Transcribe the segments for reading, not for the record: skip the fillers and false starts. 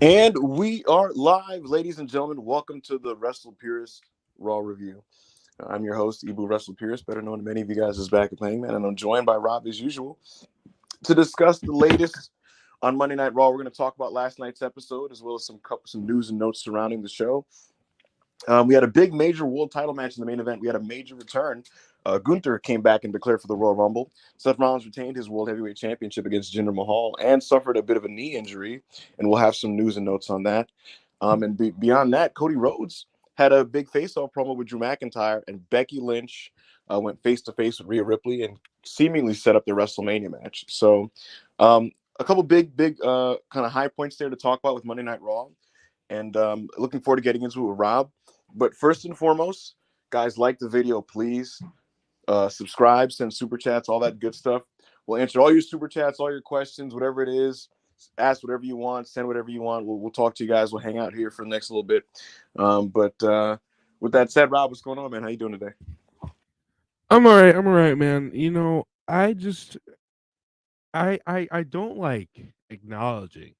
And we are live, ladies and gentlemen. Welcome to the Wrestle Purist Raw Review. I'm your host, Ibu Wrestle Purist, better known to many of you guys as Back at Playing Man, and I'm joined by Rob as usual to discuss the latest on Monday Night Raw. We're going to talk about last night's episode as well as some news and notes surrounding the show. We had a big major world title match in the main event. We had a major return. Gunther came back and declared for the Royal Rumble. Seth Rollins retained his World Heavyweight Championship against Jinder Mahal and suffered a bit of a knee injury, and we'll have some news and notes on that. Beyond that, Cody Rhodes had a big face-off promo with Drew McIntyre, and Becky Lynch went face-to-face with Rhea Ripley and seemingly set up their WrestleMania match. So a couple big kind of high points there to talk about with Monday Night Raw, and looking forward to getting into it with Rob. But first and foremost, guys, like the video, please. Subscribe, send super chats, all that good stuff. We'll answer all your super chats, all your questions, whatever it is. Ask whatever you want, send whatever you want. We'll talk to you guys. We'll hang out here for the next little bit. But with that said, Rob, what's going on, man? How you doing today? I'm all right, man. You know, I don't like acknowledging.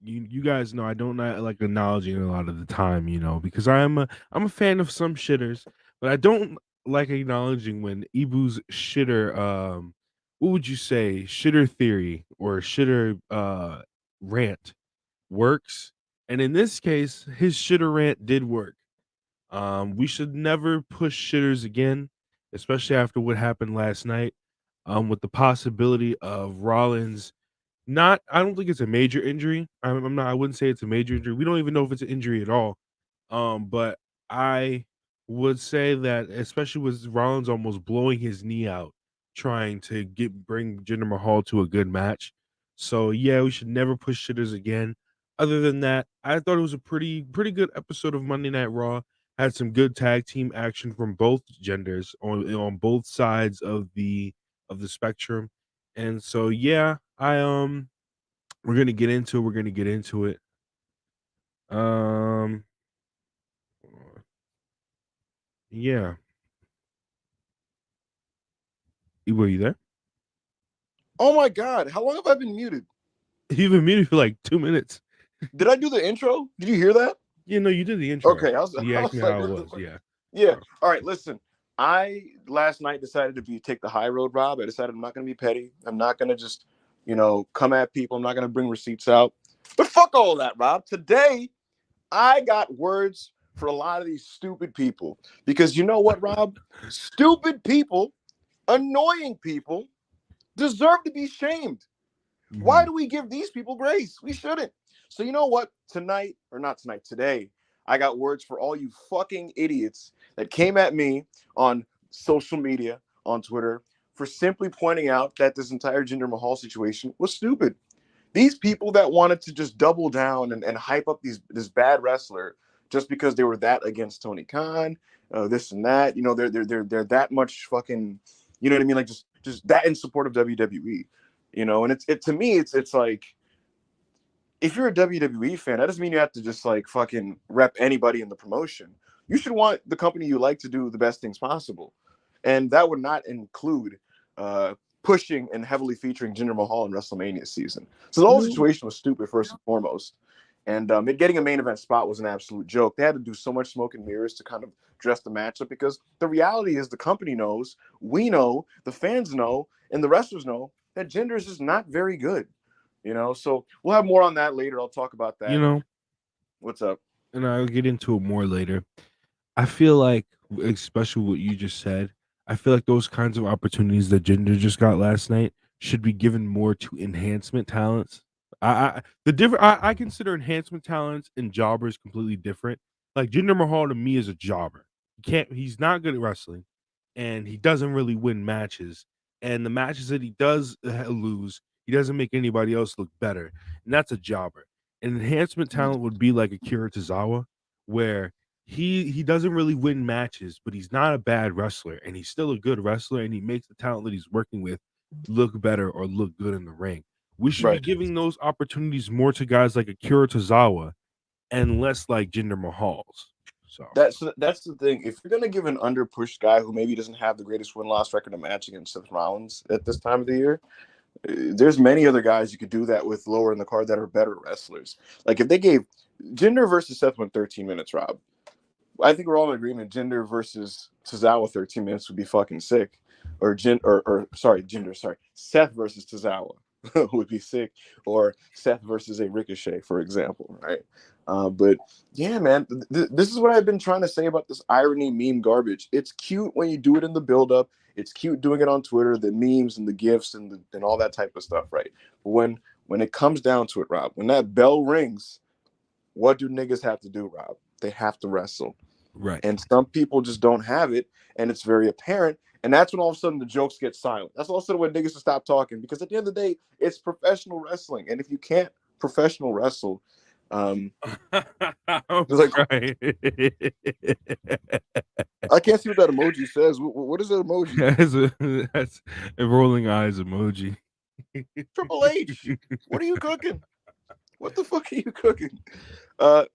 You guys know I don't like acknowledging a lot of the time, you know, because I'm a fan of some shitters, but I don't like acknowledging when Ibu's shitter what would you say, shitter theory or shitter rant works. And in this case, his shitter rant did work. We should never push shitters again, especially after what happened last night. With the possibility of Rollins I don't think it's a major injury. I wouldn't say it's a major injury. We don't even know if it's an injury at all. But I would say that especially with Rollins almost blowing his knee out trying to bring Jinder Mahal to a good match. So yeah, we should never push shitters again. Other than that, I thought it was a pretty good episode of Monday Night Raw. Had some good tag team action from both genders on both sides of the spectrum. And so yeah, we're gonna get into it. Yeah. Were you there? Oh my God, how long have I been muted? You've been muted for like 2 minutes. Did I do the intro? Did you hear that? Yeah, no, you did the intro. Okay, You asked me like, how it was. Yeah. Yeah. All right, listen. I last night decided to take the high road, Rob. I decided I'm not going to be petty. I'm not going to just, come at people. I'm not going to bring receipts out. But fuck all that, Rob. Today, I got words for a lot of these stupid people. Because you know what, Rob? Stupid people, annoying people deserve to be shamed. Why do we give these people grace? We shouldn't. So you know what? Today, I got words for all you fucking idiots that came at me on social media, on Twitter, for simply pointing out that this entire Jinder Mahal situation was stupid. These people that wanted to just double down and hype up this bad wrestler just because they were that against Tony Khan, this and that, they're that much fucking, you know what I mean? Like just that in support of WWE, and to me, it's like, if you're a WWE fan, that doesn't mean you have to just like fucking rep anybody in the promotion. You should want the company you like to do the best things possible. And that would not include pushing and heavily featuring Jinder Mahal in WrestleMania season. So the whole situation was stupid, first and foremost. And getting a main event spot was an absolute joke. They had to do so much smoke and mirrors to kind of dress the matchup, because the reality is the company knows, we know, the fans know, and the wrestlers know that Jinder is just not very good. So we'll have more on that later. I'll talk about that. What's up? And I'll get into it more later. I feel like, especially what you just said, I feel like those kinds of opportunities that Jinder just got last night should be given more to enhancement talents. I consider enhancement talents and jobbers completely different. Like Jinder Mahal to me is a jobber. He's not good at wrestling, and he doesn't really win matches. And the matches that he does lose, he doesn't make anybody else look better, and that's a jobber. An enhancement talent would be like Akira Tozawa, where he doesn't really win matches, but he's not a bad wrestler, and he's still a good wrestler, and he makes the talent that he's working with look better or look good in the ring. We should be giving those opportunities more to guys like Akira Tozawa and less like Jinder Mahals. So that's the thing. If you're gonna give an underpushed guy who maybe doesn't have the greatest win-loss record in a match against Seth Rollins at this time of the year, there's many other guys you could do that with lower in the card that are better wrestlers. Like if they gave Jinder versus Seth went 13 minutes, Rob. I think we're all in agreement. Jinder versus Tozawa 13 minutes would be fucking sick. Jinder, Seth versus Tozawa would be sick. Or Seth versus a Ricochet, for example, right? But yeah, man, this is what I've been trying to say about this irony meme garbage. It's cute when you do it in the build-up. It's cute doing it on Twitter, the memes and the gifs and all that type of stuff, right? But when it comes down to it, Rob, when that bell rings, what do niggas have to do, Rob? They have to wrestle. right. And some people just don't have it, and it's very apparent. And that's when all of a sudden the jokes get silent. That's all of a sudden when niggas will stop talking, because at the end of the day, it's professional wrestling. And if you can't professional wrestle, I'm like crying. I can't see what that emoji says. What is that emoji? That's a rolling eyes emoji. Triple H, what are you cooking? What the fuck are you cooking? But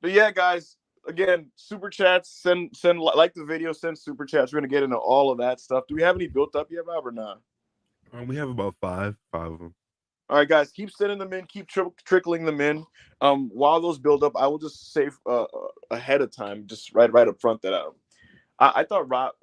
yeah, guys, again, super chats, send like the video, send super chats. We're gonna get into all of that stuff. Do we have any built up yet, Rob, or not? We have about five of them. All right, guys, keep sending them in, keep trickling them in. While those build up, I will just say ahead of time, just right up front, that I thought Rob,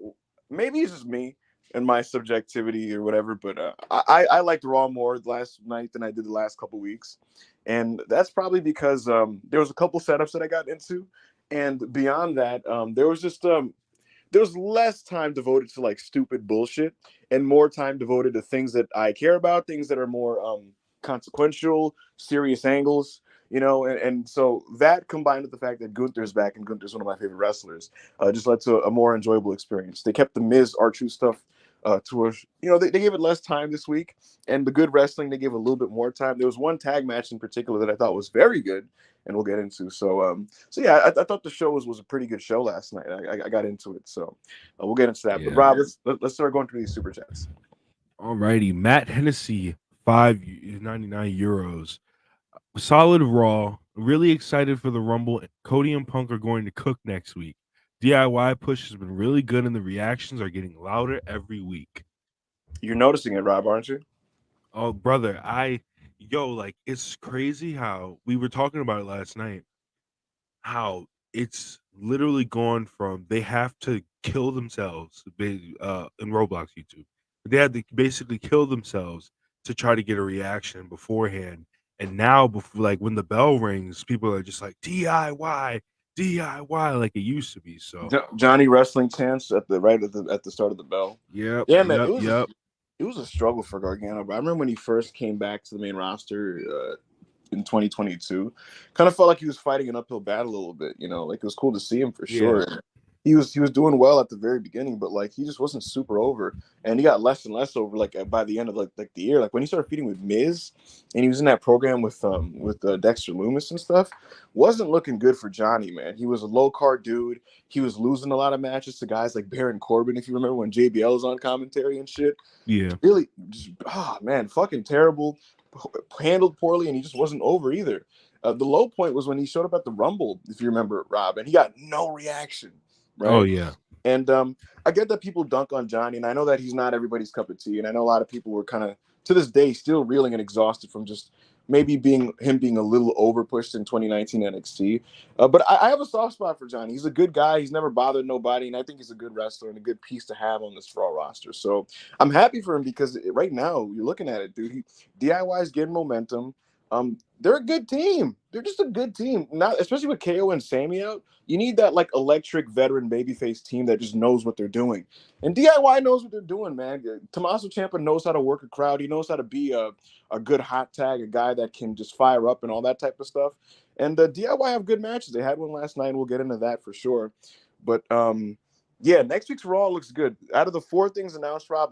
maybe it's just me and my subjectivity or whatever, but I liked Raw more last night than I did the last couple weeks, and that's probably because there was a couple setups that I got into, and beyond that, there was just there was less time devoted to like stupid bullshit and more time devoted to things that I care about, things that are more consequential, serious angles, you know, and so that combined with the fact that Gunther's back, and Gunther's one of my favorite wrestlers, just led to a more enjoyable experience. They kept the Miz R-Truth stuff to a, you know, they gave it less time this week, and the good wrestling they gave a little bit more time. There was one tag match in particular that I thought was very good, and we'll get into. So yeah, I thought the show was a pretty good show last night. I got into it, so we'll get into that. Yeah. But Rob, let's start going through these super chats. Alrighty, Matt Hennessy, €5.99. Solid Raw. Really excited for the Rumble. Cody and Punk are going to cook next week. DIY push has been really good, and the reactions are getting louder every week. You're noticing it, Rob, aren't you? Oh, brother, like, it's crazy how we were talking about it last night. How it's literally gone from they have to kill themselves in Roblox YouTube. They had to basically kill themselves to try to get a reaction beforehand. And now, before, like when the bell rings, people are just like DIY, like it used to be. So Johnny Wrestling chants at the start of the bell. Yep. Yeah, man, it was a struggle for Gargano. But I remember when he first came back to the main roster in 2022, kind of felt like he was fighting an uphill battle a little bit. You know, like it was cool to see him for sure. He was doing well at the very beginning, but like he just wasn't super over, and he got less and less over like by the end of like the year. Like when he started feuding with Miz, and he was in that program with Dexter Lumis and stuff, wasn't looking good for Johnny, man. He was a low card dude. He was losing a lot of matches to guys like Baron Corbin, if you remember when JBL was on commentary and shit. Yeah, really, just, man, fucking terrible, handled poorly, and he just wasn't over either. The low point was when he showed up at the Rumble, if you remember, Rob, and he got no reaction. Right? Oh yeah. And I get that people dunk on Johnny, and I know that he's not everybody's cup of tea, and I know a lot of people were kind of to this day still reeling and exhausted from just maybe being a little over pushed in 2019 NXT. But I have a soft spot for Johnny. He's a good guy. He's never bothered nobody, and I think he's a good wrestler and a good piece to have on this Raw roster. So I'm happy for him because right now you're looking at it, dude. DIY is getting momentum. They're a good team. They're just a good team. Not especially with KO and Sammy out. You need that like electric veteran babyface team that just knows what they're doing. And DIY knows what they're doing, man. Tommaso Ciampa knows how to work a crowd. He knows how to be a good hot tag, a guy that can just fire up and all that type of stuff. And DIY have good matches. They had one last night, and we'll get into that for sure. But yeah, next week's Raw looks good. Out of the 4 things announced, Rob,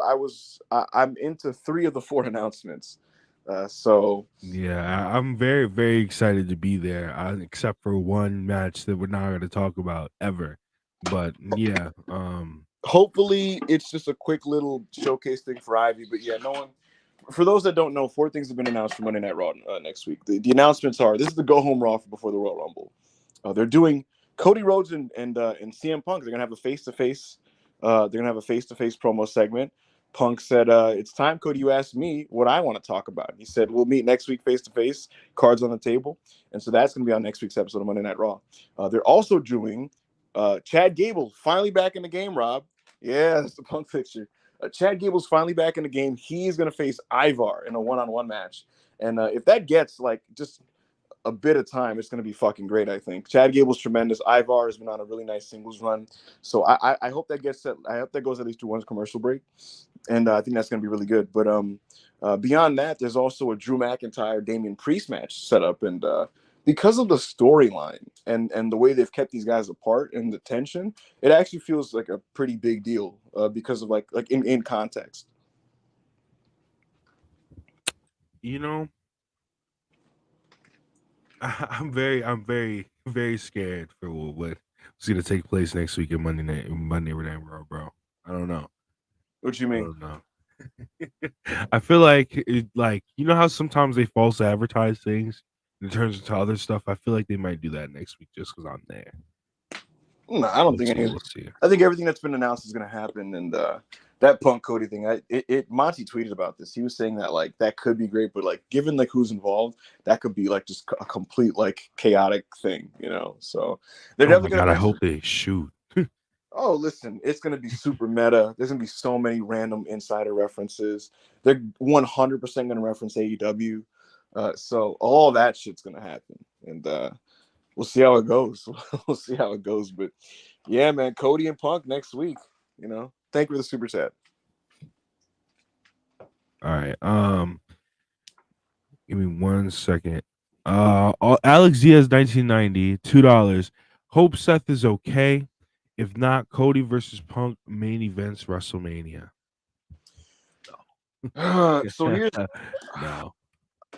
I'm into 3 of the 4 announcements. So yeah, I'm very, very excited to be there. Except for one match that we're not going to talk about ever. But yeah, hopefully it's just a quick little showcase thing for Ivy. But yeah, no one. For those that don't know, 4 things have been announced for Monday Night Raw next week. The announcements are: this is the go home Raw before the Royal Rumble. They're doing Cody Rhodes and CM Punk, they're gonna have a face-to-face. They're gonna have a face-to-face promo segment. Punk said, "It's time, Cody. You asked me what I want to talk about." He said, "We'll meet next week face-to-face. Cards on the table." And so that's gonna be on next week's episode of Monday Night Raw. They're also doing Chad Gable finally back in the game. Rob, yeah, that's the Punk picture. Chad Gable's finally back in the game. He's gonna face Ivar in a one-on-one match. And if that gets like just a bit of time, it's going to be fucking great. I think Chad Gable's tremendous. Ivar has been on a really nice singles run, so I hope that gets set. I hope that goes at least to one commercial break, and I think that's going to be really good. But beyond that, there's also a Drew McIntyre Damian Priest match set up, and because of the storyline and the way they've kept these guys apart and the tension, it actually feels like a pretty big deal because of like in context. You know, I'm very scared for what's going to take place next week in Monday Night Raw, bro. I don't know. What you I mean? don't know. I feel like you know how sometimes they false advertise things and it turns into other stuff. I feel like they might do that next week just because I'm there. No, I don't think anything. We'll see. I think everything that's been announced is going to happen, and that Punk Cody thing. Monty tweeted about this. He was saying that like that could be great, but like given like who's involved, that could be like just a complete like chaotic thing, you know. So they're definitely going to. I hope they shoot. Oh, listen, it's going to be super meta. There's going to be so many random insider references. They're 100% going to reference AEW. So all that shit's going to happen, and we'll see how it goes. We'll see how it goes. But yeah, man, Cody and Punk next week. You know, thank you for the super chat. All right. Give me 1 second. Alex Diaz 1990, $2. Hope Seth is okay. If not, Cody versus Punk main events WrestleMania. So here's no.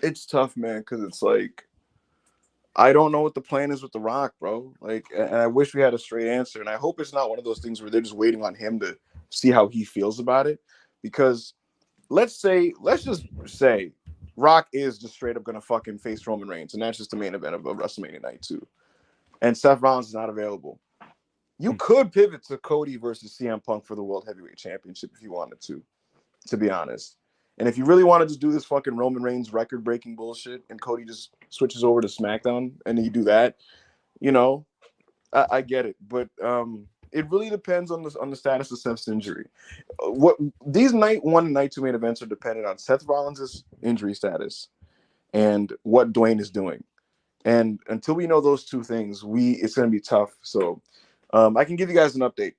It's tough, man, because it's like I don't know what the plan is with The Rock, bro. Like, and I wish we had a straight answer. And I hope it's not one of those things where they're just waiting on him to see how he feels about it. Because let's just say Rock is just straight up gonna fucking face Roman Reigns, and that's just the main event of WrestleMania Night 2. And Seth Rollins is not available. You could pivot to Cody versus CM Punk for the World Heavyweight Championship if you wanted to be honest. And if you really want to just do this fucking Roman Reigns record-breaking bullshit and Cody just switches over to SmackDown and you do that, you know, I get it. But it really depends on the status of Seth's injury. What these night 1 and night 2 main events are dependent on Seth Rollins' injury status and what Dwayne is doing. And until we know those two things, it's going to be tough. So I can give you guys an update.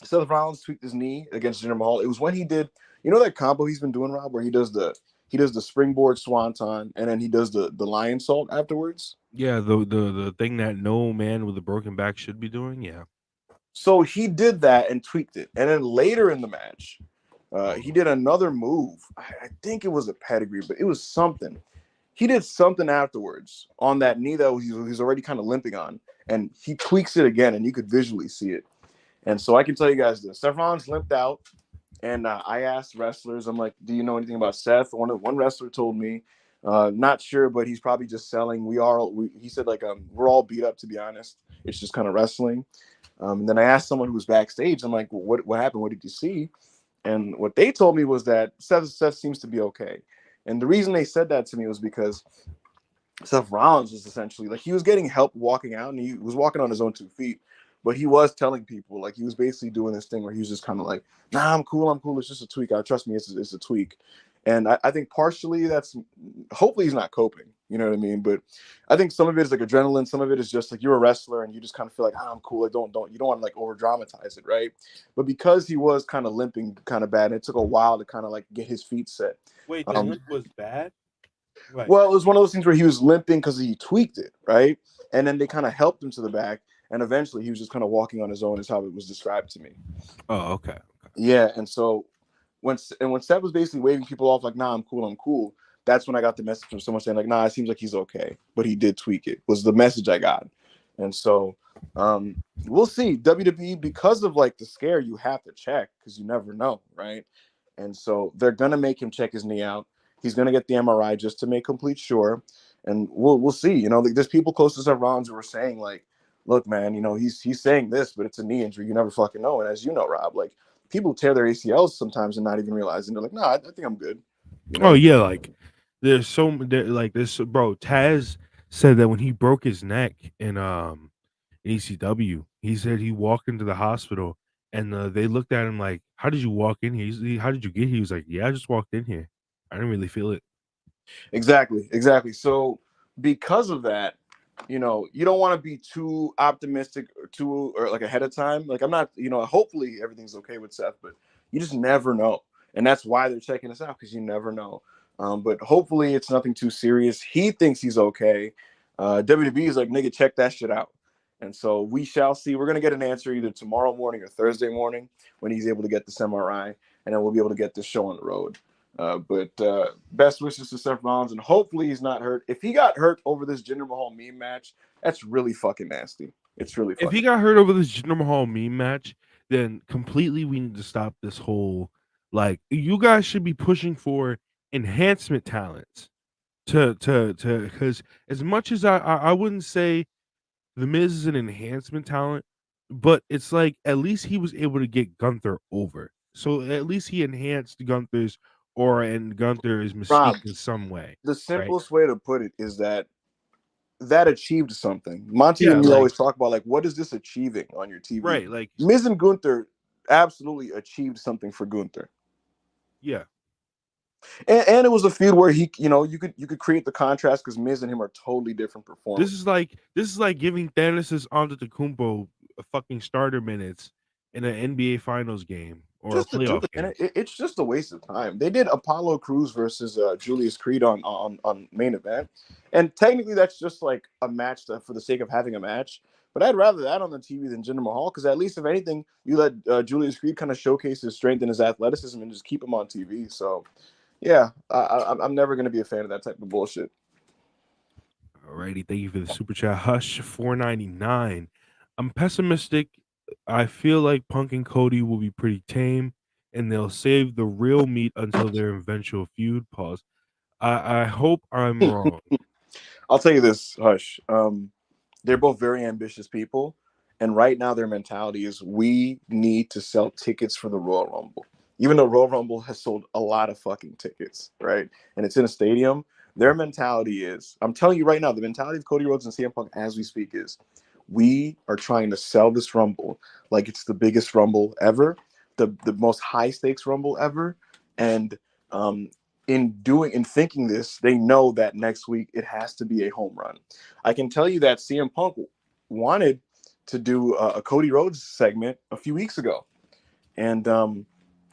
Seth Rollins tweaked his knee against Jinder Mahal. It was when he did, you know, that combo he's been doing, Rob, where he does the springboard swanton and then he does the lion salt afterwards. Yeah, the thing that no man with a broken back should be doing. Yeah. So he did that and tweaked it, and then later in the match, he did another move. I think it was a pedigree, but it was something. He did something afterwards on that knee that he's already kind of limping on, and he tweaks it again, and you could visually see it. And so I can tell you guys this: Seth Rollins limped out, and I asked wrestlers, I'm like, "Do you know anything about Seth?" One wrestler told me, "Not sure, but he's probably just selling." He said like we're all beat up, to be honest. It's just kind of wrestling. And then I asked someone who was backstage. I'm like, well, "What happened? What did you see?" And what they told me was that Seth seems to be okay. And the reason they said that to me was because Seth Rollins was essentially like he was getting help walking out, and he was walking on his own 2 feet. But he was telling people, like, he was basically doing this thing where he was just kind of like, "Nah, I'm cool. It's just a tweak. Trust me, it's a tweak." And I think partially that's hopefully he's not coping. You know what I mean? But I think some of it is like adrenaline. Some of it is just like you're a wrestler and you just kind of feel like, I'm cool. Like, you don't want to like over dramatize it, right? But because he was kind of limping kind of bad, and it took a while to kind of like get his feet set. Wait, the limp was bad? Right. Well, it was one of those things where he was limping because he tweaked it, right? And then they kind of helped him to the back. And eventually he was just kind of walking on his own is how it was described to me. Oh, okay. Yeah. And so when Seth was basically waving people off like, "Nah, I'm cool," that's when I got the message from someone saying like, "Nah, it seems like he's okay, but he did tweak it," was the message I got. And so we'll see. WWE, because of like the scare, you have to check because you never know, right? And so they're gonna make him check his knee out. He's gonna get the MRI just to make complete sure. And we'll see. You know, like, there's people close to Seth Rollins who are saying like, look, man, he's saying this, but it's a knee injury. You never fucking know. And as you know, Rob, like people tear their ACLs sometimes and not even realizing. They're like, no, I think I'm good. Oh yeah, like there's bro. Taz said that when he broke his neck in ECW, he said he walked into the hospital and they looked at him like, "How did you walk in here? How did you get here?" He was like, "Yeah, I just walked in here. I didn't really feel it." Exactly. So because of that, you don't want to be too optimistic or like ahead of time. Like I'm not, hopefully everything's okay with Seth, but you just never know. And that's why they're checking us out, because you never know. But hopefully it's nothing too serious. He thinks he's okay. WWE is like, nigga, check that shit out. And so we shall see. We're gonna get an answer either tomorrow morning or Thursday morning when he's able to get this MRI, and then we'll be able to get this show on the road. But best wishes to Seth Rollins, and hopefully he's not hurt. If he got hurt over this Jinder Mahal meme match, that's really fucking nasty. It's really If fucking. he got hurt over this Jinder Mahal meme match, then completely we need to stop this whole like you guys should be pushing for enhancement talents to because as much as I wouldn't say the Miz is an enhancement talent, but it's like at least he was able to get Gunther over. So at least he enhanced Gunther's aura and Gunther's Rob, mystique in some way, the right? simplest way to put it is that achieved something. Monty Yeah, and me like always talk about, like, what is this achieving on your TV? right, like Miz and Gunther absolutely achieved something for Gunther. yeah. And it was a feud where you could create the contrast because Miz and him are totally different performers. This is like giving Thanasis Antetokounmpo a fucking starter minutes in an NBA Finals game or a Just to do playoff it, and game. it's just a waste of time. They did Apollo Crews versus Julius Creed on main event, and technically that's just like a match for the sake of having a match. But I'd rather that on the TV than Jinder Mahal, because at least if anything, you let Julius Creed kind of showcase his strength and his athleticism and just keep him on TV. So yeah, I'm never gonna be a fan of that type of bullshit. Alrighty, thank you for the super chat. Hush 499. I'm pessimistic. I feel like Punk and Cody will be pretty tame and they'll save the real meat until their eventual feud. Pause. I hope I'm wrong. I'll tell you this, Hush. They're both very ambitious people, and right now their mentality is we need to sell tickets for the Royal Rumble. Even though Royal Rumble has sold a lot of fucking tickets, right? And it's in a stadium, their mentality is, I'm telling you right now, the mentality of Cody Rhodes and CM Punk as we speak is we are trying to sell this Rumble like it's the biggest Rumble ever, the most high stakes Rumble ever. And um, in thinking this, they know that next week it has to be a home run. I can tell you that CM Punk wanted to do a Cody Rhodes segment a few weeks ago, and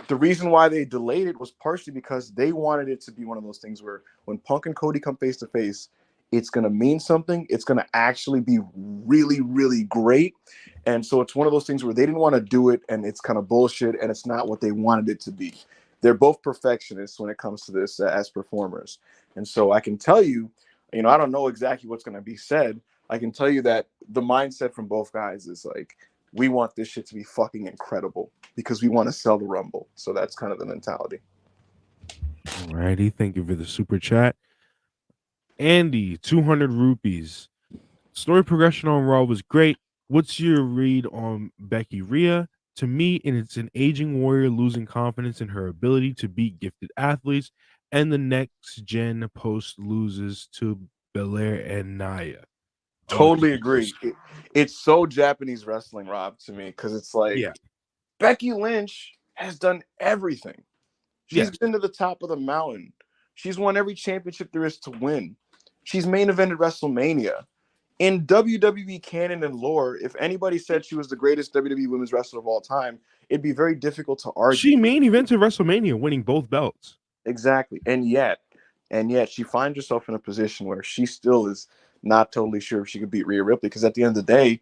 the reason why they delayed it was partially because they wanted it to be one of those things where when Punk and Cody come face to face, it's going to mean something. It's going to actually be really, really great. And so it's one of those things where they didn't want to do it, and it's kind of bullshit, and it's not what they wanted it to be. They're both perfectionists when it comes to this as performers. And so I can tell you, I don't know exactly what's going to be said. I can tell you that the mindset from both guys is like, we want this shit to be fucking incredible because we want to sell the Rumble. So that's kind of the mentality. Alrighty, thank you for the super chat. Andy, 200 rupees. Story progression on Raw was great. What's your read on Becky Rhea? To me, and it's an aging warrior losing confidence in her ability to beat gifted athletes, and the next gen post loses to Belair and Naya. Oh, Totally agree. It's so Japanese wrestling, Rob, to me, because it's like yeah, Becky Lynch has done everything. She's yeah. been to the top of the mountain. She's won every championship there is to win. She's main evented WrestleMania. In WWE canon and lore, if anybody said she was the greatest WWE women's wrestler of all time, it'd be very difficult to argue. She main evented WrestleMania, winning both belts. Exactly. And yet she finds herself in a position where she still is not totally sure if she could beat Rhea Ripley, because at the end of the day,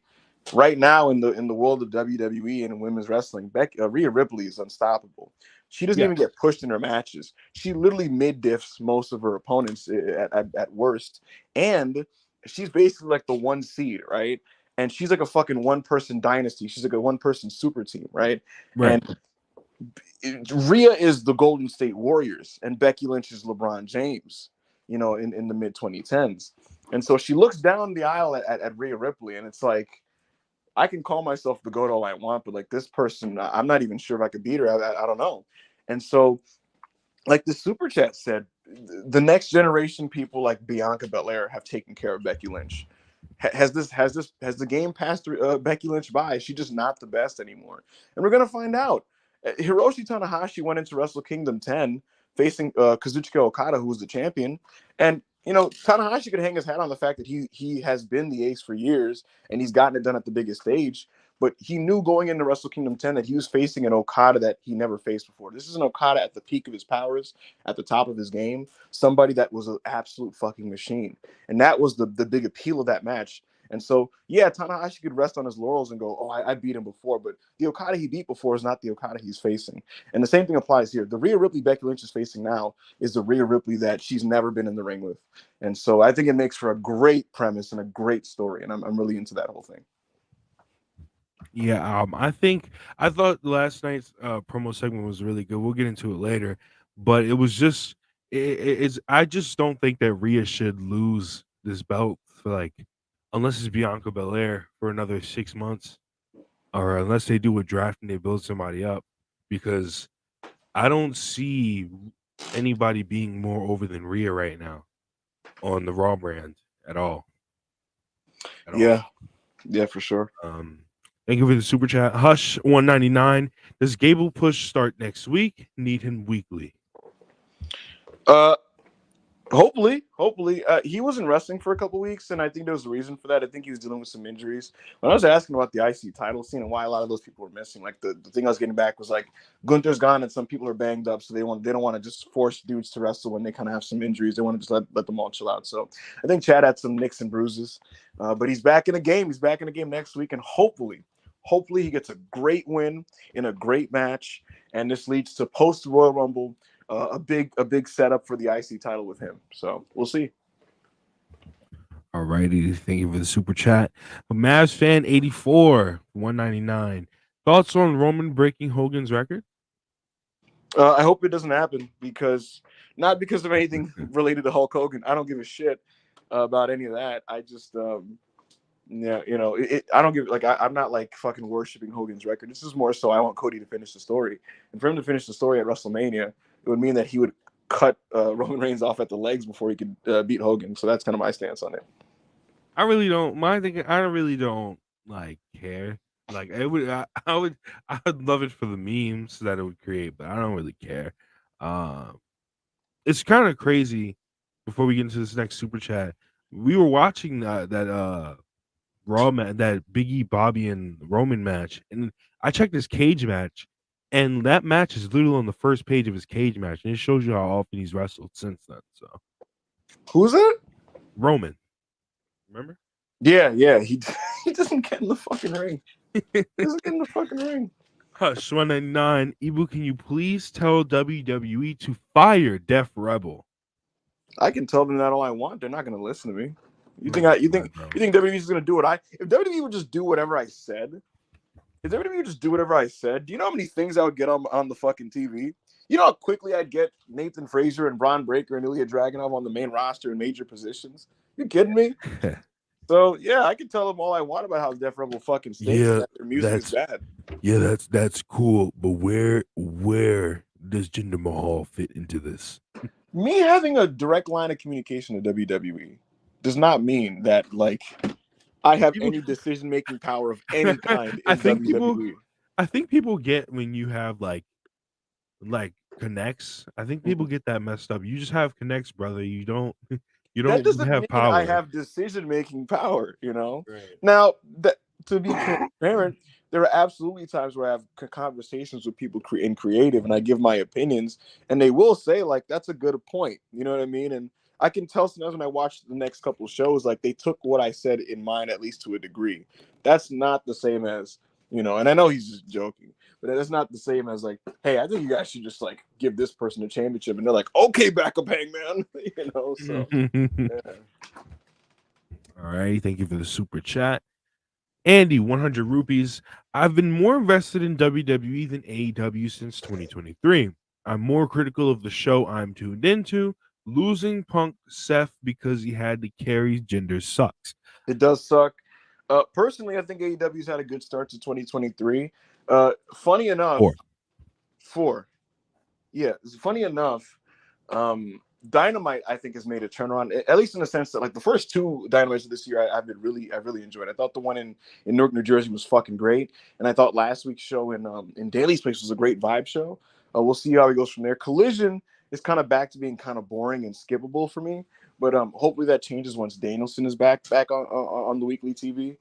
right now in the world of WWE and in women's wrestling, Rhea Ripley is unstoppable. She doesn't Yeah, even get pushed in her matches. She literally mid diffs most of her opponents at worst, and she's basically like the one seed, right? And she's like a fucking one person dynasty. She's like a one person super team, right? right. And Rhea is the Golden State Warriors, and Becky Lynch is LeBron James, in the mid 2010s. And so she looks down the aisle at Rhea Ripley, and it's like, I can call myself the GOAT all I want, but like this person, I'm not even sure if I could beat her. I don't know. And so, like the super chat said, the next generation people like Bianca Belair have taken care of Becky Lynch. Has the game passed Becky Lynch by? Is she just not the best anymore? And we're gonna find out. Hiroshi Tanahashi went into Wrestle Kingdom 10 facing Kazuchika Okada, who was the champion, and Tanahashi could hang his hat on the fact that he has been the ace for years and he's gotten it done at the biggest stage. But he knew going into Wrestle Kingdom 10 that he was facing an Okada that he never faced before. This is an Okada at the peak of his powers, at the top of his game, somebody that was an absolute fucking machine. And that was the big appeal of that match. And so, yeah, Tanahashi could rest on his laurels and go, oh, I beat him before. But the Okada he beat before is not the Okada he's facing. And the same thing applies here. The Rhea Ripley Becky Lynch is facing now is the Rhea Ripley that she's never been in the ring with. And so I think it makes for a great premise and a great story. And I'm really into that whole thing. Yeah, I thought last night's promo segment was really good. We'll get into it later, but it was just it's. I just don't think that Rhea should lose this belt for like, unless it's Bianca Belair for another 6 months, or unless they do a draft and they build somebody up, because I don't see anybody being more over than Rhea right now on the Raw brand at all. Yeah, for sure. Thank you for the super chat. Hush 199. Does Gable Push start next week? Need him weekly. Hopefully. He wasn't wrestling for a couple weeks, and I think there was a reason for that. I think he was dealing with some injuries. When I was asking about the IC title scene and why a lot of those people were missing, like the thing I was getting back was like Gunther's gone and some people are banged up, so they don't want to just force dudes to wrestle when they kind of have some injuries. They want to just let them all chill out. So I think Chad had some nicks and bruises, but he's back in the game. He's back in the game next week, and hopefully he gets a great win in a great match, and this leads to post Royal Rumble. A big setup for the IC title with him. So we'll see. All righty. Thank you for the super chat. Mavs fan 84 199. Thoughts on Roman breaking Hogan's record? I hope it doesn't happen not because of anything related to Hulk Hogan. I don't give a shit about any of that. I just yeah, I don't give I'm not like fucking worshiping Hogan's record. This is more so I want Cody to finish the story, and for him to finish the story at WrestleMania, it would mean that he would cut Roman Reigns off at the legs before he could beat Hogan. So that's kind of my stance on it. I really don't. I really don't like care. Like it would. I would love it for the memes that it would create, but I don't really care. It's kind of crazy. Before we get into this next super chat, we were watching that Raw match, that Big E, Bobby, and Roman match, and I checked his cage match, and that match is literally on the first page of his cage match, and it shows you how often he's wrestled since then. So, who's that? Roman. Remember? Yeah. He doesn't get in the fucking ring. He doesn't get in the fucking ring. Hush 199. Ibu, can you please tell WWE to fire Def Rebel? I can tell them that all I want. They're not going to listen to me. You think WWE is going to do what if WWE would just do whatever I said? If WWE would just do whatever I said, do you know how many things I would get on the fucking TV? You know how quickly I'd get Nathan Frazier and Braun Breaker and Ilya Dragunov on the main roster in major positions? You kidding me? So yeah, I can tell them all I want about how Def Rebel fucking stinks. Yeah, their music is bad. Yeah, that's cool. But where does Jinder Mahal fit into this? Me having a direct line of communication to WWE does not mean that I have any decision-making power of any kind in WWE. I think people get when you have like connects. I think people get that messed up. You just have connects, brother. You don't that doesn't have mean power. I have decision-making power, Right. Now, to be transparent, there are absolutely times where I have conversations with people in creative and I give my opinions and they will say like, that's a good point. You know what I mean? And I can tell sometimes when I watch the next couple of shows, like they took what I said in mind, at least to a degree. That's not the same as, and I know he's just joking, but that's not the same as like, hey, I think you guys should just like give this person a championship. And they're like, okay, backup Hangman, so. Yeah. All right. Thank you for the super chat. Andy, 100 rupees. I've been more invested in WWE than AEW since 2023. I'm more critical of the show I'm tuned into. Losing Punk Seth because he had to carry Jinder sucks. It does suck. Personally, I think AEW's had a good start to 2023. Funny enough, four. Yeah, funny enough, Dynamite I think has made a turnaround, at least in the sense that like the first two Dynamites of this year I really enjoyed. I thought the one in Newark, New Jersey was fucking great, and I thought last week's show in Daly's place was a great vibe show. We'll see how he goes from there. Collision is kind of back to being kind of boring and skippable for me, but hopefully that changes once Danielson is back on the weekly TV.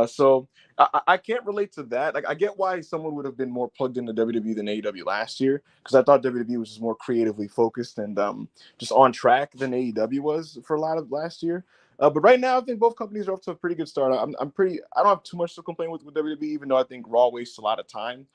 So I can't relate to that. Like I get why someone would have been more plugged into WWE than AEW last year, because I thought WWE was just more creatively focused and just on track than AEW was for a lot of last year. But right now, I think both companies are off to a pretty good start. I don't have too much to complain with WWE, even though I think Raw wastes a lot of time.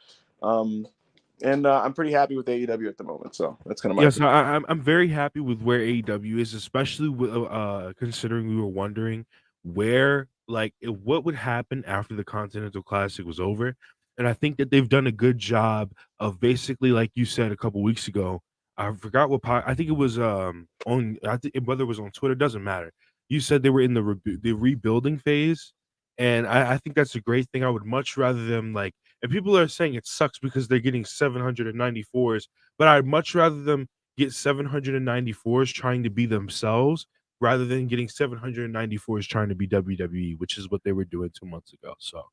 And I'm pretty happy with AEW at the moment. So that's kind of my Yes, I'm very happy with where AEW is, especially with considering we were wondering what would happen after the Continental Classic was over, and I think that they've done a good job of basically, like you said a couple weeks ago. I forgot I think it was on. I think whether it was on Twitter, doesn't matter. You said they were in the rebuilding phase, and I think that's a great thing. I would much rather them like. And people are saying it sucks because they're getting 794s, but I'd much rather them get 794s trying to be themselves rather than getting 794s trying to be WWE, which is what they were doing 2 months ago. So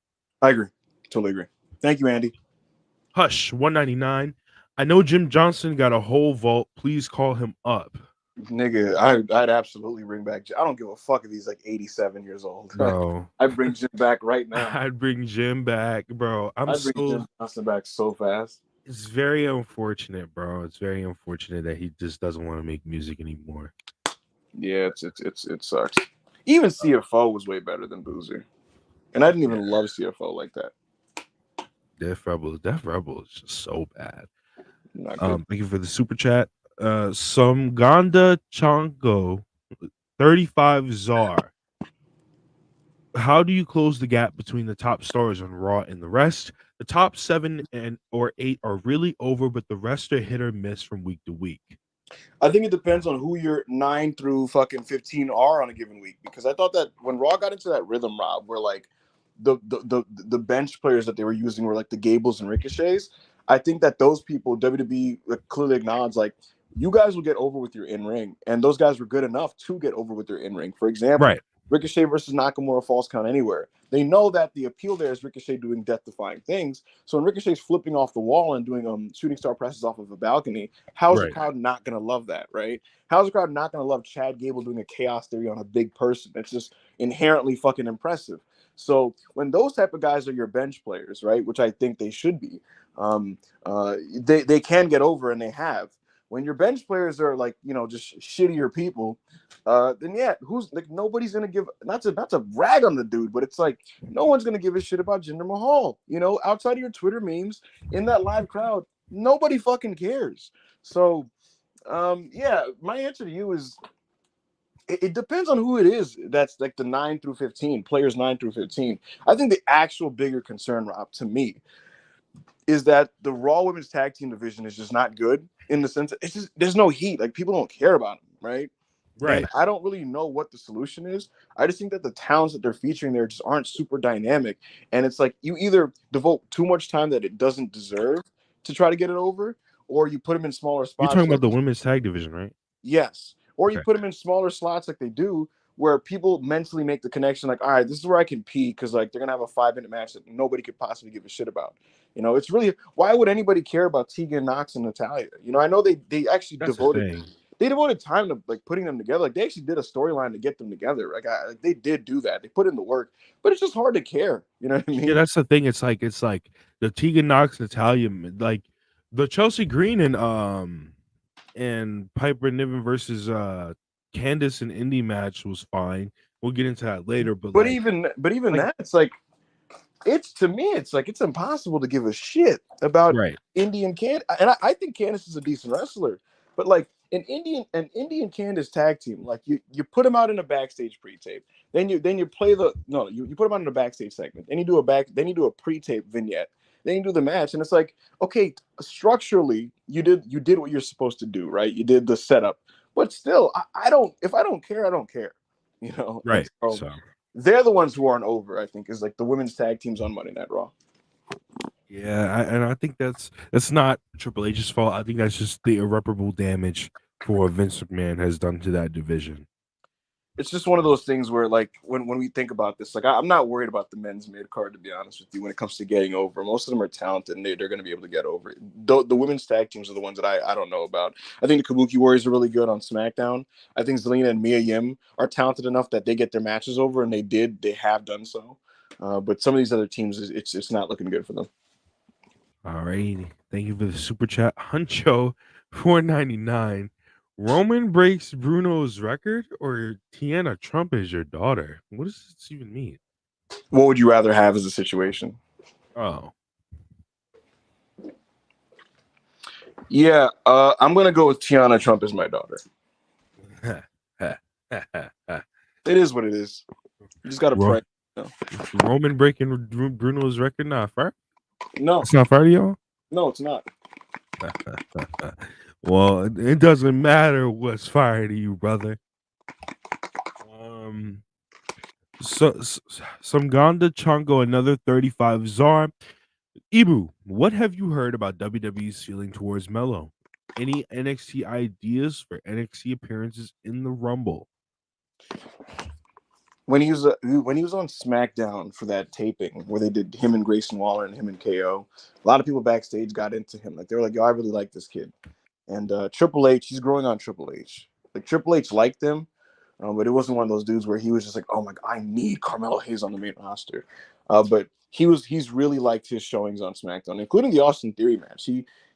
I agree. Totally agree. Thank you, Andy. Hush, 199. I know Jim Johnson got a whole vault. Please call him up. Nigga, I'd absolutely bring back. I don't give a fuck if he's like 87 years old. Bro, I'd bring Jim back right now. I'd bring Jim back, bro. I'd bring Jim Johnson back so fast. It's very unfortunate, bro. It's very unfortunate that he just doesn't want to make music anymore. Yeah, it sucks. Even CFO was way better than Boozer, and I didn't even love CFO like that. Death Rebel is just so bad. Thank you for the super chat. Samganda Chango 35 Czar. How do you close the gap between the top stars on Raw and the rest? The top 7 or 8 are really over, but the rest are hit or miss from week to week. I think it depends on who your 9 through fucking 15 are on a given week, because I thought that when Raw got into that rhythm, Rob, where like the bench players that they were using were like the Gables and Ricochets. I think that those people, WWE clearly acknowledged, like, you guys will get over with your in-ring, and those guys were good enough to get over with their in-ring. For example, right. Ricochet versus Nakamura falls count anywhere. They know that the appeal there is Ricochet doing death-defying things. So when Ricochet's flipping off the wall and doing shooting star presses off of a balcony, how's the crowd not going to love that, right? How's the crowd not going to love Chad Gable doing a chaos theory on a big person? It's just inherently fucking impressive. So when those type of guys are your bench players, right, which I think they should be, they can get over, and they have. When your bench players are like, just shittier people, then yeah, who's like, nobody's gonna give, not to rag on the dude, but it's like no one's gonna give a shit about Jinder Mahal. Outside of your Twitter memes, in that live crowd, nobody fucking cares. So yeah, my answer to you is it depends on who it is. That's like the 9 through 15 players, 9 through 15. I think the actual bigger concern, Rob, to me, is that the Raw Women's Tag Team division is just not good, in the sense that it's just, there's no heat. Like, people don't care about them, right? And I don't really know what the solution is. I just think that the talents that they're featuring there just aren't super dynamic. And it's like you either devote too much time that it doesn't deserve to try to get it over, or you put them in smaller spots. You're talking about the women's tag division, right? Yes. Or you put them in smaller slots like they do, where people mentally make the connection, like, all right, this is where I can pee, because like they're gonna have a 5-minute match that nobody could possibly give a shit about. It's really, why would anybody care about Tegan Nox and Natalya? I know they actually devoted time to like putting them together. Like, they actually did a storyline to get them together. Like, they did do that. They put in the work, but it's just hard to care. You know what I mean? Yeah, that's the thing. It's like the Tegan Nox Natalya, like the Chelsea Green and Piper Niven versus Candace and Indi match was fine. We'll get into that later. But even that, it's like, to me, it's like, it's impossible to give a shit about Indi and Candace. And I think Candace is a decent wrestler, but like an Indi and Candace tag team, like you put them out in a backstage pre-tape, then you play you put them out in a backstage segment, then you do a pre-tape vignette, then you do the match, and it's like, okay, structurally you did what you're supposed to do, right? You did the setup, but still, if I don't care, I don't care, Right. So they're the ones who aren't over. I think is like the women's tag teams on Monday Night Raw. Yeah, and I think that's not Triple H's fault. I think that's just the irreparable damage for what Vince McMahon has done to that division. It's just one of those things where, like, when we think about this, like, I'm not worried about the men's mid card, to be honest with you. When it comes to getting over, most of them are talented and they're going to be able to get over it. The women's tag teams are the ones that I don't know about. I think the Kabuki Warriors are really good on SmackDown. I think Zelina and Mia Yim are talented enough that they get their matches over, and they have done so. But some of these other teams, it's not looking good for them. All right, thank you for the super chat, Huncho, $4.99. Roman breaks Bruno's record, or Tiana Trump is your daughter? What does this even mean? What would you rather have as a situation? Oh, yeah, I'm gonna go with Tiana Trump as my daughter. It is what it is. You just gotta pray. No. Roman breaking Bruno's record, not fair. No, it's not fair to y'all. No, it's not. Well, it doesn't matter what's fire to you, brother. So Samganda Chongo, another 35 Czar. Ibu, what have you heard about WWE's feeling towards Melo? Any NXT ideas for NXT appearances in the Rumble? When he was on SmackDown for that taping where they did him and Grayson Waller and him and KO, a lot of people backstage got into him. Like, they were like, "Yo, I really like this kid." And Triple H, he's growing on Triple H. Like, Triple H liked him, but it wasn't one of those dudes where he was just like, "Oh my God, I need Carmelo Hayes on the main roster." But he's really liked his showings on SmackDown, including the Austin Theory match.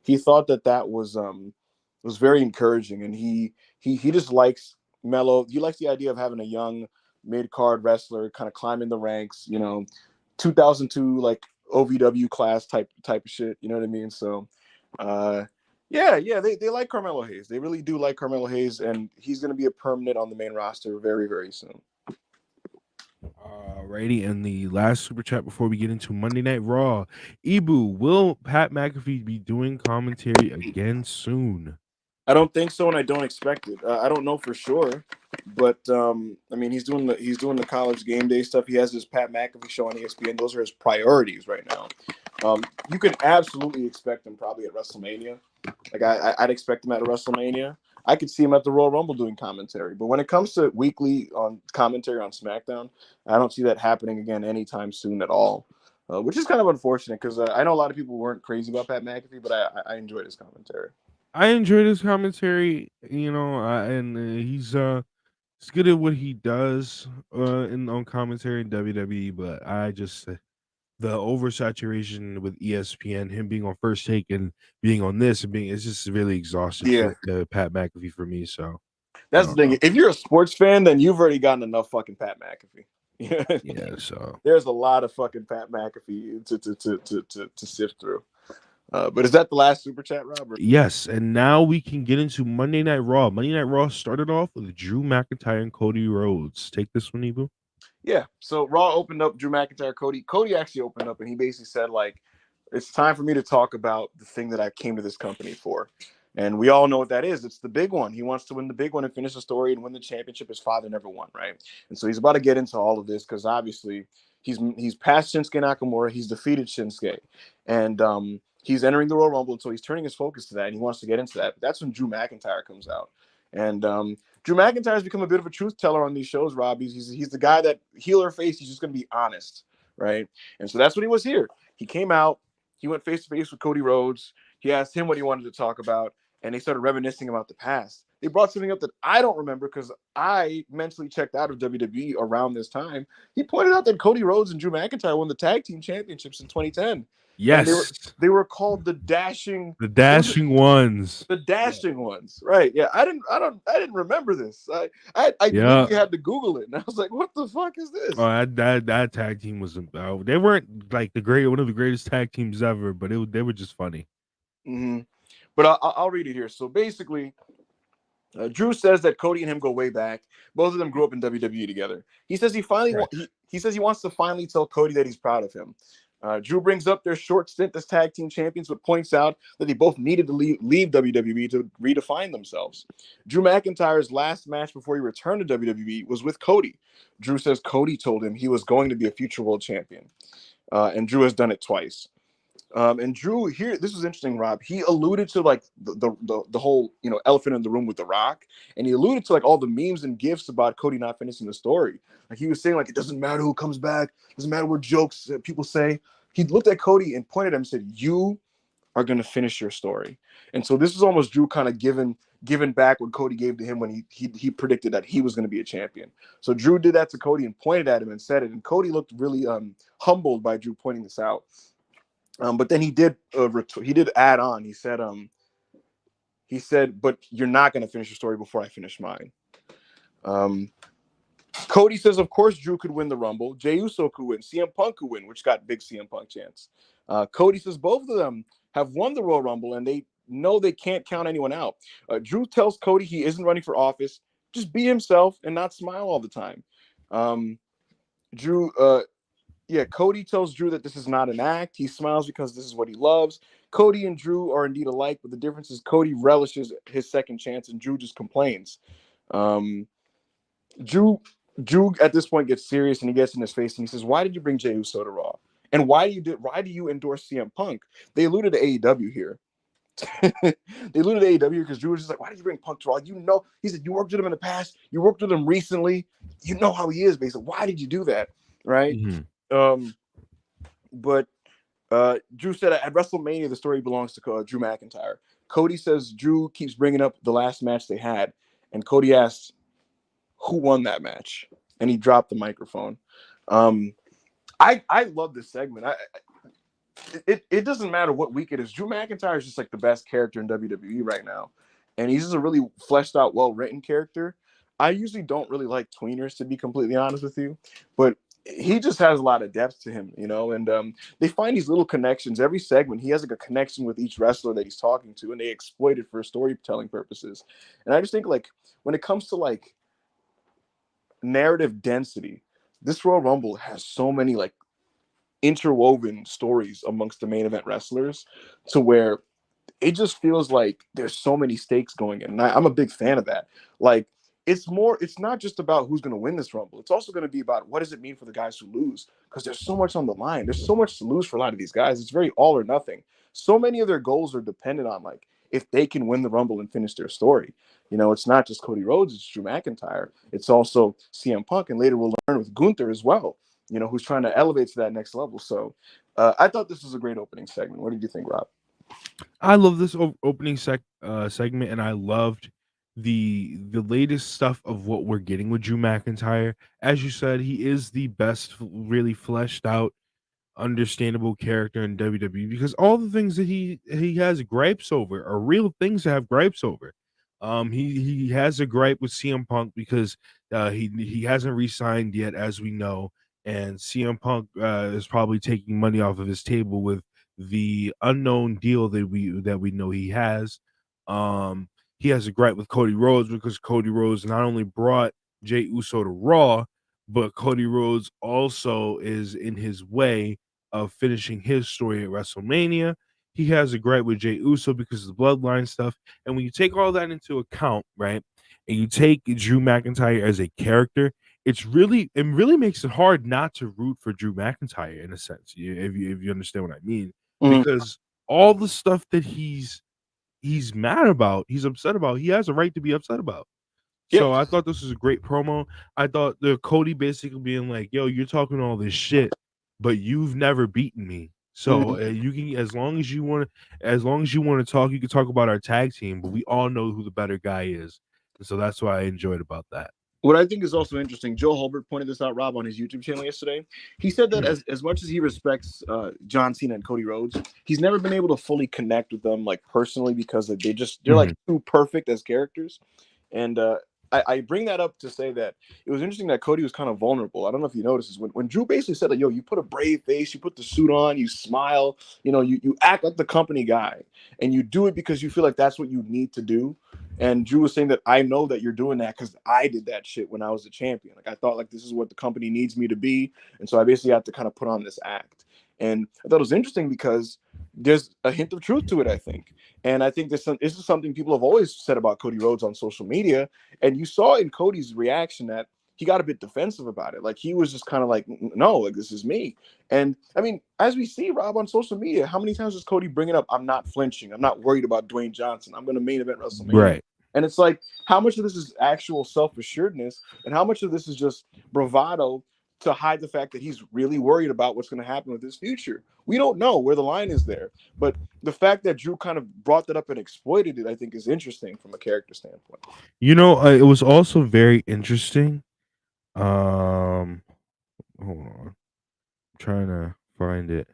He thought that was very encouraging, and he just likes Melo. He likes the idea of having a young mid-card wrestler kind of climbing the ranks, 2002 like OVW class type of shit, you know what I mean? So they like Carmelo Hayes. They really do like Carmelo Hayes, and he's going to be a permanent on the main roster very, very soon. Alrighty, and the last super chat before we get into Monday Night Raw. Ibu, will Pat McAfee be doing commentary again soon? I don't think so, and I don't expect it. I don't know for sure, but I mean, he's doing the college game day stuff. He has his Pat McAfee show on ESPN. Those are his priorities right now. You can absolutely expect him probably at WrestleMania. Like, I'd expect him at WrestleMania. I could see him at the Royal Rumble doing commentary. But when it comes to weekly on commentary on SmackDown, I don't see that happening again anytime soon at all. Which is kind of unfortunate because I know a lot of people weren't crazy about Pat McAfee, but I enjoyed his commentary. I enjoyed his commentary, and he's good at what he does on commentary in WWE. But I just the oversaturation with ESPN, him being on First Take and being on this and it's just really exhausted. Yeah, for Pat McAfee for me. So that's the thing. If you're a sports fan, then you've already gotten enough fucking Pat McAfee. Yeah, so there's a lot of fucking Pat McAfee to sift through. But is that the last super chat, Robert? Yes, and now we can get into Monday Night Raw. Monday Night Raw started off with Drew McIntyre and Cody Rhodes. Take this one, Ibu. Yeah, so Raw opened up, Drew McIntyre, Cody. Cody actually opened up, and he basically said, like, it's time for me to talk about the thing that I came to this company for. And we all know what that is. It's the big one. He wants to win the big one and finish the story and win the championship his father never won, right? And so he's about to get into all of this because obviously he's past Shinsuke Nakamura. He's defeated Shinsuke. And he's entering the Royal Rumble, and so he's turning his focus to that, and he wants to get into that. But that's when Drew McIntyre comes out. And Drew McIntyre has become a bit of a truth teller on these shows, Rob. He's the guy that, heel or face, he's just going to be honest, right? And so that's what he was here. He came out. He went face-to-face with Cody Rhodes. He asked him what he wanted to talk about, and they started reminiscing about the past. They brought something up that I don't remember because I mentally checked out of WWE around this time. He pointed out that Cody Rhodes and Drew McIntyre won the tag team championships in 2010. Yes, and they were called the Dashing Ones. The Dashing Ones, right? Yeah, I didn't remember this. I literally had to Google it, and I was like, "What the fuck is this?" Oh, that tag team was about. They weren't like one of the greatest tag teams ever, but they were just funny. Mm-hmm. But I'll read it here. So basically, Drew says that Cody and him go way back. Both of them grew up in WWE together. He says he wants to finally tell Cody that he's proud of him. Drew brings up their short stint as tag team champions, but points out that they both needed to leave WWE to redefine themselves. Drew McIntyre's last match before he returned to WWE was with Cody. Drew says Cody told him he was going to be a future world champion, and Drew has done it twice. And Drew here, this was interesting, Rob. He alluded to like the whole elephant in the room with The Rock, and he alluded to like all the memes and gifs about Cody not finishing the story. Like he was saying, like it doesn't matter who comes back, doesn't matter what jokes people say. He looked at Cody and pointed at him and said, "You are going to finish your story." And so this is almost Drew kind of giving back what Cody gave to him when he predicted that he was going to be a champion. So Drew did that to Cody and pointed at him and said it, and Cody looked really humbled by Drew pointing this out. But then he did add on. He said, "But you're not going to finish your story before I finish mine." Cody says, of course, Drew could win the Rumble. Jey Uso could win. CM Punk could win, which got big CM Punk chance. Cody says both of them have won the Royal Rumble, and they know they can't count anyone out. Drew tells Cody he isn't running for office. Just be himself and not smile all the time. Cody tells Drew that this is not an act. He smiles because this is what he loves. Cody and Drew are indeed alike, but the difference is Cody relishes his second chance and Drew just complains. Drew at this point gets serious and he gets in his face and he says, "Why did you bring Jey Uso to Raw? And why do you endorse CM Punk?" They alluded to AEW here. They alluded to AEW because Drew was just like, "Why did you bring Punk to Raw? He said, you worked with him in the past. You worked with him recently. You know how he is, basically. Why did you do that?" Right? Mm-hmm. But Drew said at WrestleMania, the story belongs to Drew McIntyre. Cody says Drew keeps bringing up the last match they had. And Cody asks, "Who won that match?" And he dropped the microphone. I love this segment. It doesn't matter what week it is. Drew McIntyre is just like the best character in WWE right now. And he's just a really fleshed out, well-written character. I usually don't really like tweeners, to be completely honest with you. But he just has a lot of depth to him, and they find these little connections. Every segment, he has like a connection with each wrestler that he's talking to, and they exploit it for storytelling purposes. And I just think like when it comes to like narrative density, this Royal Rumble has so many like interwoven stories amongst the main event wrestlers to where it just feels like there's so many stakes going in. And I'm a big fan of that. Like it's not just about who's going to win this Rumble. It's also going to be about what does it mean for the guys who lose, because there's so much on the line. There's so much to lose for a lot of these guys. It's very all or nothing. So many of their goals are dependent on like if they can win the Rumble and finish their story. It's not just Cody Rhodes, it's Drew McIntyre. It's also CM Punk, and later we'll learn with Gunther as well, who's trying to elevate to that next level. So I thought this was a great opening segment. What did you think, Rob? I love this opening segment, and I loved the latest stuff of what we're getting with Drew McIntyre. As you said, he is the best, really fleshed out, understandable character in WWE because all the things that he has gripes over are real things to have gripes over. He has a gripe with CM Punk because he hasn't re-signed yet, as we know, and CM Punk is probably taking money off of his table with the unknown deal that we know he has. He has a gripe with Cody Rhodes because Cody Rhodes not only brought Jey Uso to Raw, but Cody Rhodes also is in his way of finishing his story at WrestleMania. He has a gripe with Jey Uso because of the bloodline stuff. And when you take all that into account, right, and you take Drew McIntyre as a character, it really makes it hard not to root for Drew McIntyre in a sense, if you understand what I mean. Because all the stuff that he's mad about, he's upset about, he has a right to be upset about. So I thought this was a great promo. I thought the Cody basically being like, "Yo, you're talking all this shit, but you've never beaten me. So you can, as long as you want to talk, you can talk about our tag team, but we all know who the better guy is." And so that's what I enjoyed about that. What I think is also interesting, Joe Hulbert pointed this out, Rob, on his YouTube channel yesterday. He said that as much as he respects John Cena and Cody Rhodes, he's never been able to fully connect with them like personally because they're like too perfect as characters. And I bring that up to say that it was interesting that Cody was kind of vulnerable. I don't know if you noticed this. When Drew basically said that, "Yo, you put a brave face, you put the suit on, you smile, you act like the company guy, and you do it because you feel like that's what you need to do." And Drew was saying that, "I know that you're doing that because I did that shit when I was a champion. Like I thought like this is what the company needs me to be, and so I basically have to kind of put on this act." And I thought it was interesting because there's a hint of truth to it, I think. And I think this is something people have always said about Cody Rhodes on social media. And you saw in Cody's reaction that he got a bit defensive about it. Like he was just kind of like, no, like this is me. And I mean, as we see, Rob, on social media, how many times does Cody bring it up? I'm not flinching. I'm not worried about Dwayne Johnson. I'm going to main event WrestleMania. Right. And it's like, how much of this is actual self-assuredness and how much of this is just bravado to hide the fact that he's really worried about what's going to happen with his future? We don't know where the line is there. But the fact that Drew kind of brought that up and exploited it, I think, is interesting from a character standpoint. It was also very interesting. Hold on. I'm trying to find it.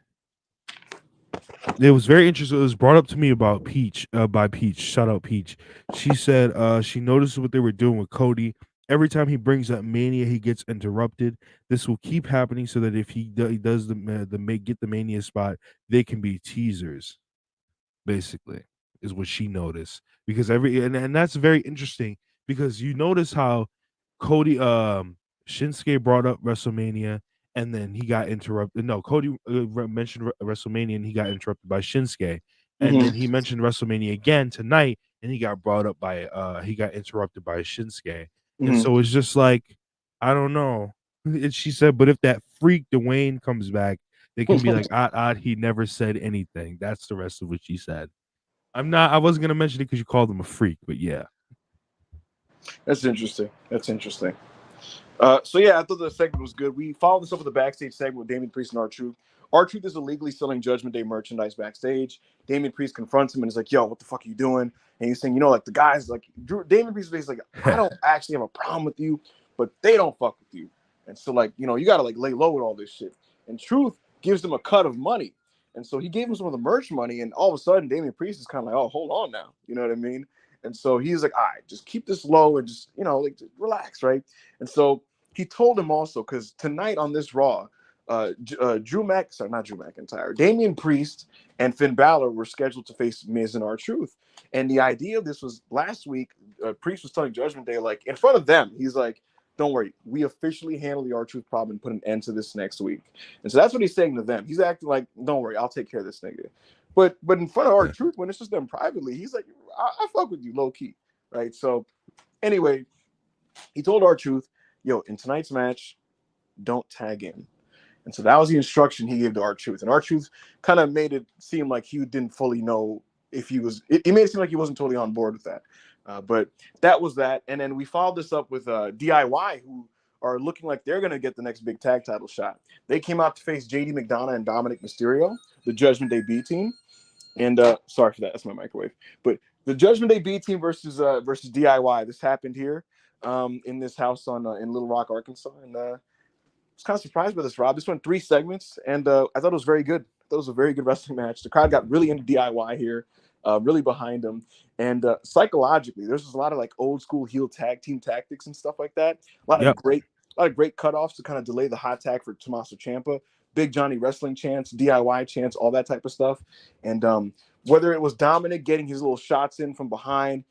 It was very interesting. It was brought up to me about Peach, by Peach. Shout out Peach. She said she noticed what they were doing with Cody. Every time he brings up Mania, he gets interrupted. This will keep happening so that if he does get the Mania spot, they can be teasers. Basically, is what she noticed, because and that's very interesting, because you notice how Cody Shinsuke brought up WrestleMania, and then he got interrupted. No, Cody mentioned WrestleMania, and he got interrupted by Shinsuke, and Mm-hmm. then he mentioned WrestleMania again tonight, and he got brought up by he got interrupted by Shinsuke, and Mm-hmm. so it's just like, I don't know. She said, but if that freak Dwayne comes back, they can be like, he never said anything. That's the rest of what she said. I wasn't gonna mention it because you called him a freak, but yeah. That's interesting. That's interesting. So yeah, I thought the segment was good. We followed this up with a backstage segment with Damian Priest and R-Truth. R-Truth is illegally selling Judgment Day merchandise backstage. Damian Priest confronts him and is like, "Yo, what the fuck are you doing?" And he's saying, like the guys, like Damian Priest is like, "I don't actually have a problem with you, but they don't fuck with you." And so like, you got to like lay low with all this shit. And Truth gives them a cut of money. And so he gave him some of the merch money, and all of a sudden, Damian Priest is kind of like, "Oh, hold on now," you know what I mean? And so he's like, "All right, just keep this low and just, like, just relax, right?" And so he told him also, because tonight on this Raw, not Drew McIntyre, Damian Priest and Finn Balor were scheduled to face Miz and R-Truth. And the idea of this was last week, Priest was telling Judgment Day, like, in front of them, he's like, "Don't worry, we officially handle the R-Truth problem and put an end to this next week." And so that's what he's saying to them. He's acting like, "Don't worry, I'll take care of this nigga." But in front of R-Truth, when it's just them privately, he's like, I fuck with you low key, right? So anyway, he told R-Truth, "Yo, in tonight's match, don't tag in." And so that was the instruction he gave to R-Truth. And R-Truth kind of made it seem like he didn't fully know if he was, it made it seem like he wasn't totally on board with that. But that was that. And then we followed this up with DIY, who are looking like they're going to get the next big tag title shot. They came out to face JD McDonough and Dominic Mysterio, the Judgment Day B team. And sorry for that, that's my microwave. But the Judgment Day B team versus DIY. This happened here in this house in Little Rock, Arkansas. And I was kind of surprised by this, Rob. This went 3 segments, and I thought it was very good. I thought it was a very good wrestling match. The crowd got really into DIY here, really behind him. And psychologically, there's just a lot of like old school heel tag team tactics and stuff like that. Yep. A lot of great cutoffs to kind of delay the hot tag for Tommaso Ciampa. Big Johnny wrestling chants, DIY chants, all that type of stuff. And whether it was Dominic getting his little shots in from behind,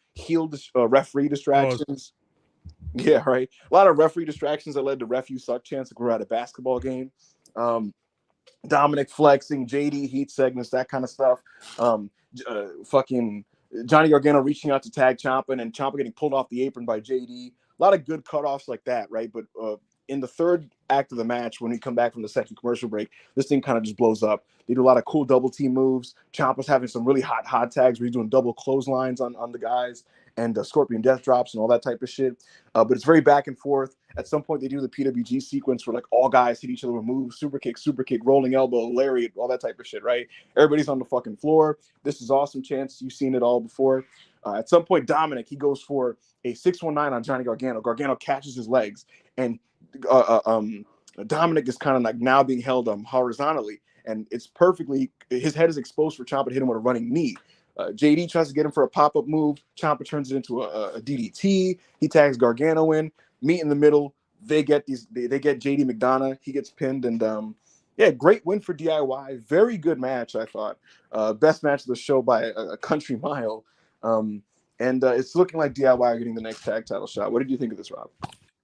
referee distractions. Yeah, right. A lot of referee distractions that led to ref you suck chants like we're at a basketball game. Dominic flexing, JD heat segments, that kind of stuff. Fucking Johnny Gargano reaching out to tag Ciampa and Ciampa getting pulled off the apron by JD. A lot of good cutoffs like that, right? But in the third act of the match, when we come back from the second commercial break, this thing kind of just blows up. They do a lot of cool double team moves. Ciampa's having some really hot tags where he's doing double clotheslines on the guys and Scorpion death drops and all that type of shit. But it's very back and forth. At some point, they do the PWG sequence where like all guys hit each other with moves, super kick, rolling elbow, lariat, all that type of shit, right? Everybody's on the fucking floor. This is awesome, Chance. You've seen it all before. At some point, Dominic, he goes for a 619 on Johnny Gargano. Gargano catches his legs, and Dominic is kind of like now being held horizontally, and it's perfectly, his head is exposed for Ciampa to hit him with a running knee. JD tries to get him for a pop-up move. Ciampa turns it into a DDT. He tags Gargano in. Meet in the middle. They get JD McDonough. He gets pinned, and yeah, great win for DIY. Very good match, I thought. Best match of the show by a country mile. And it's looking like DIY are getting the next tag title shot. What did you think of this, Rob?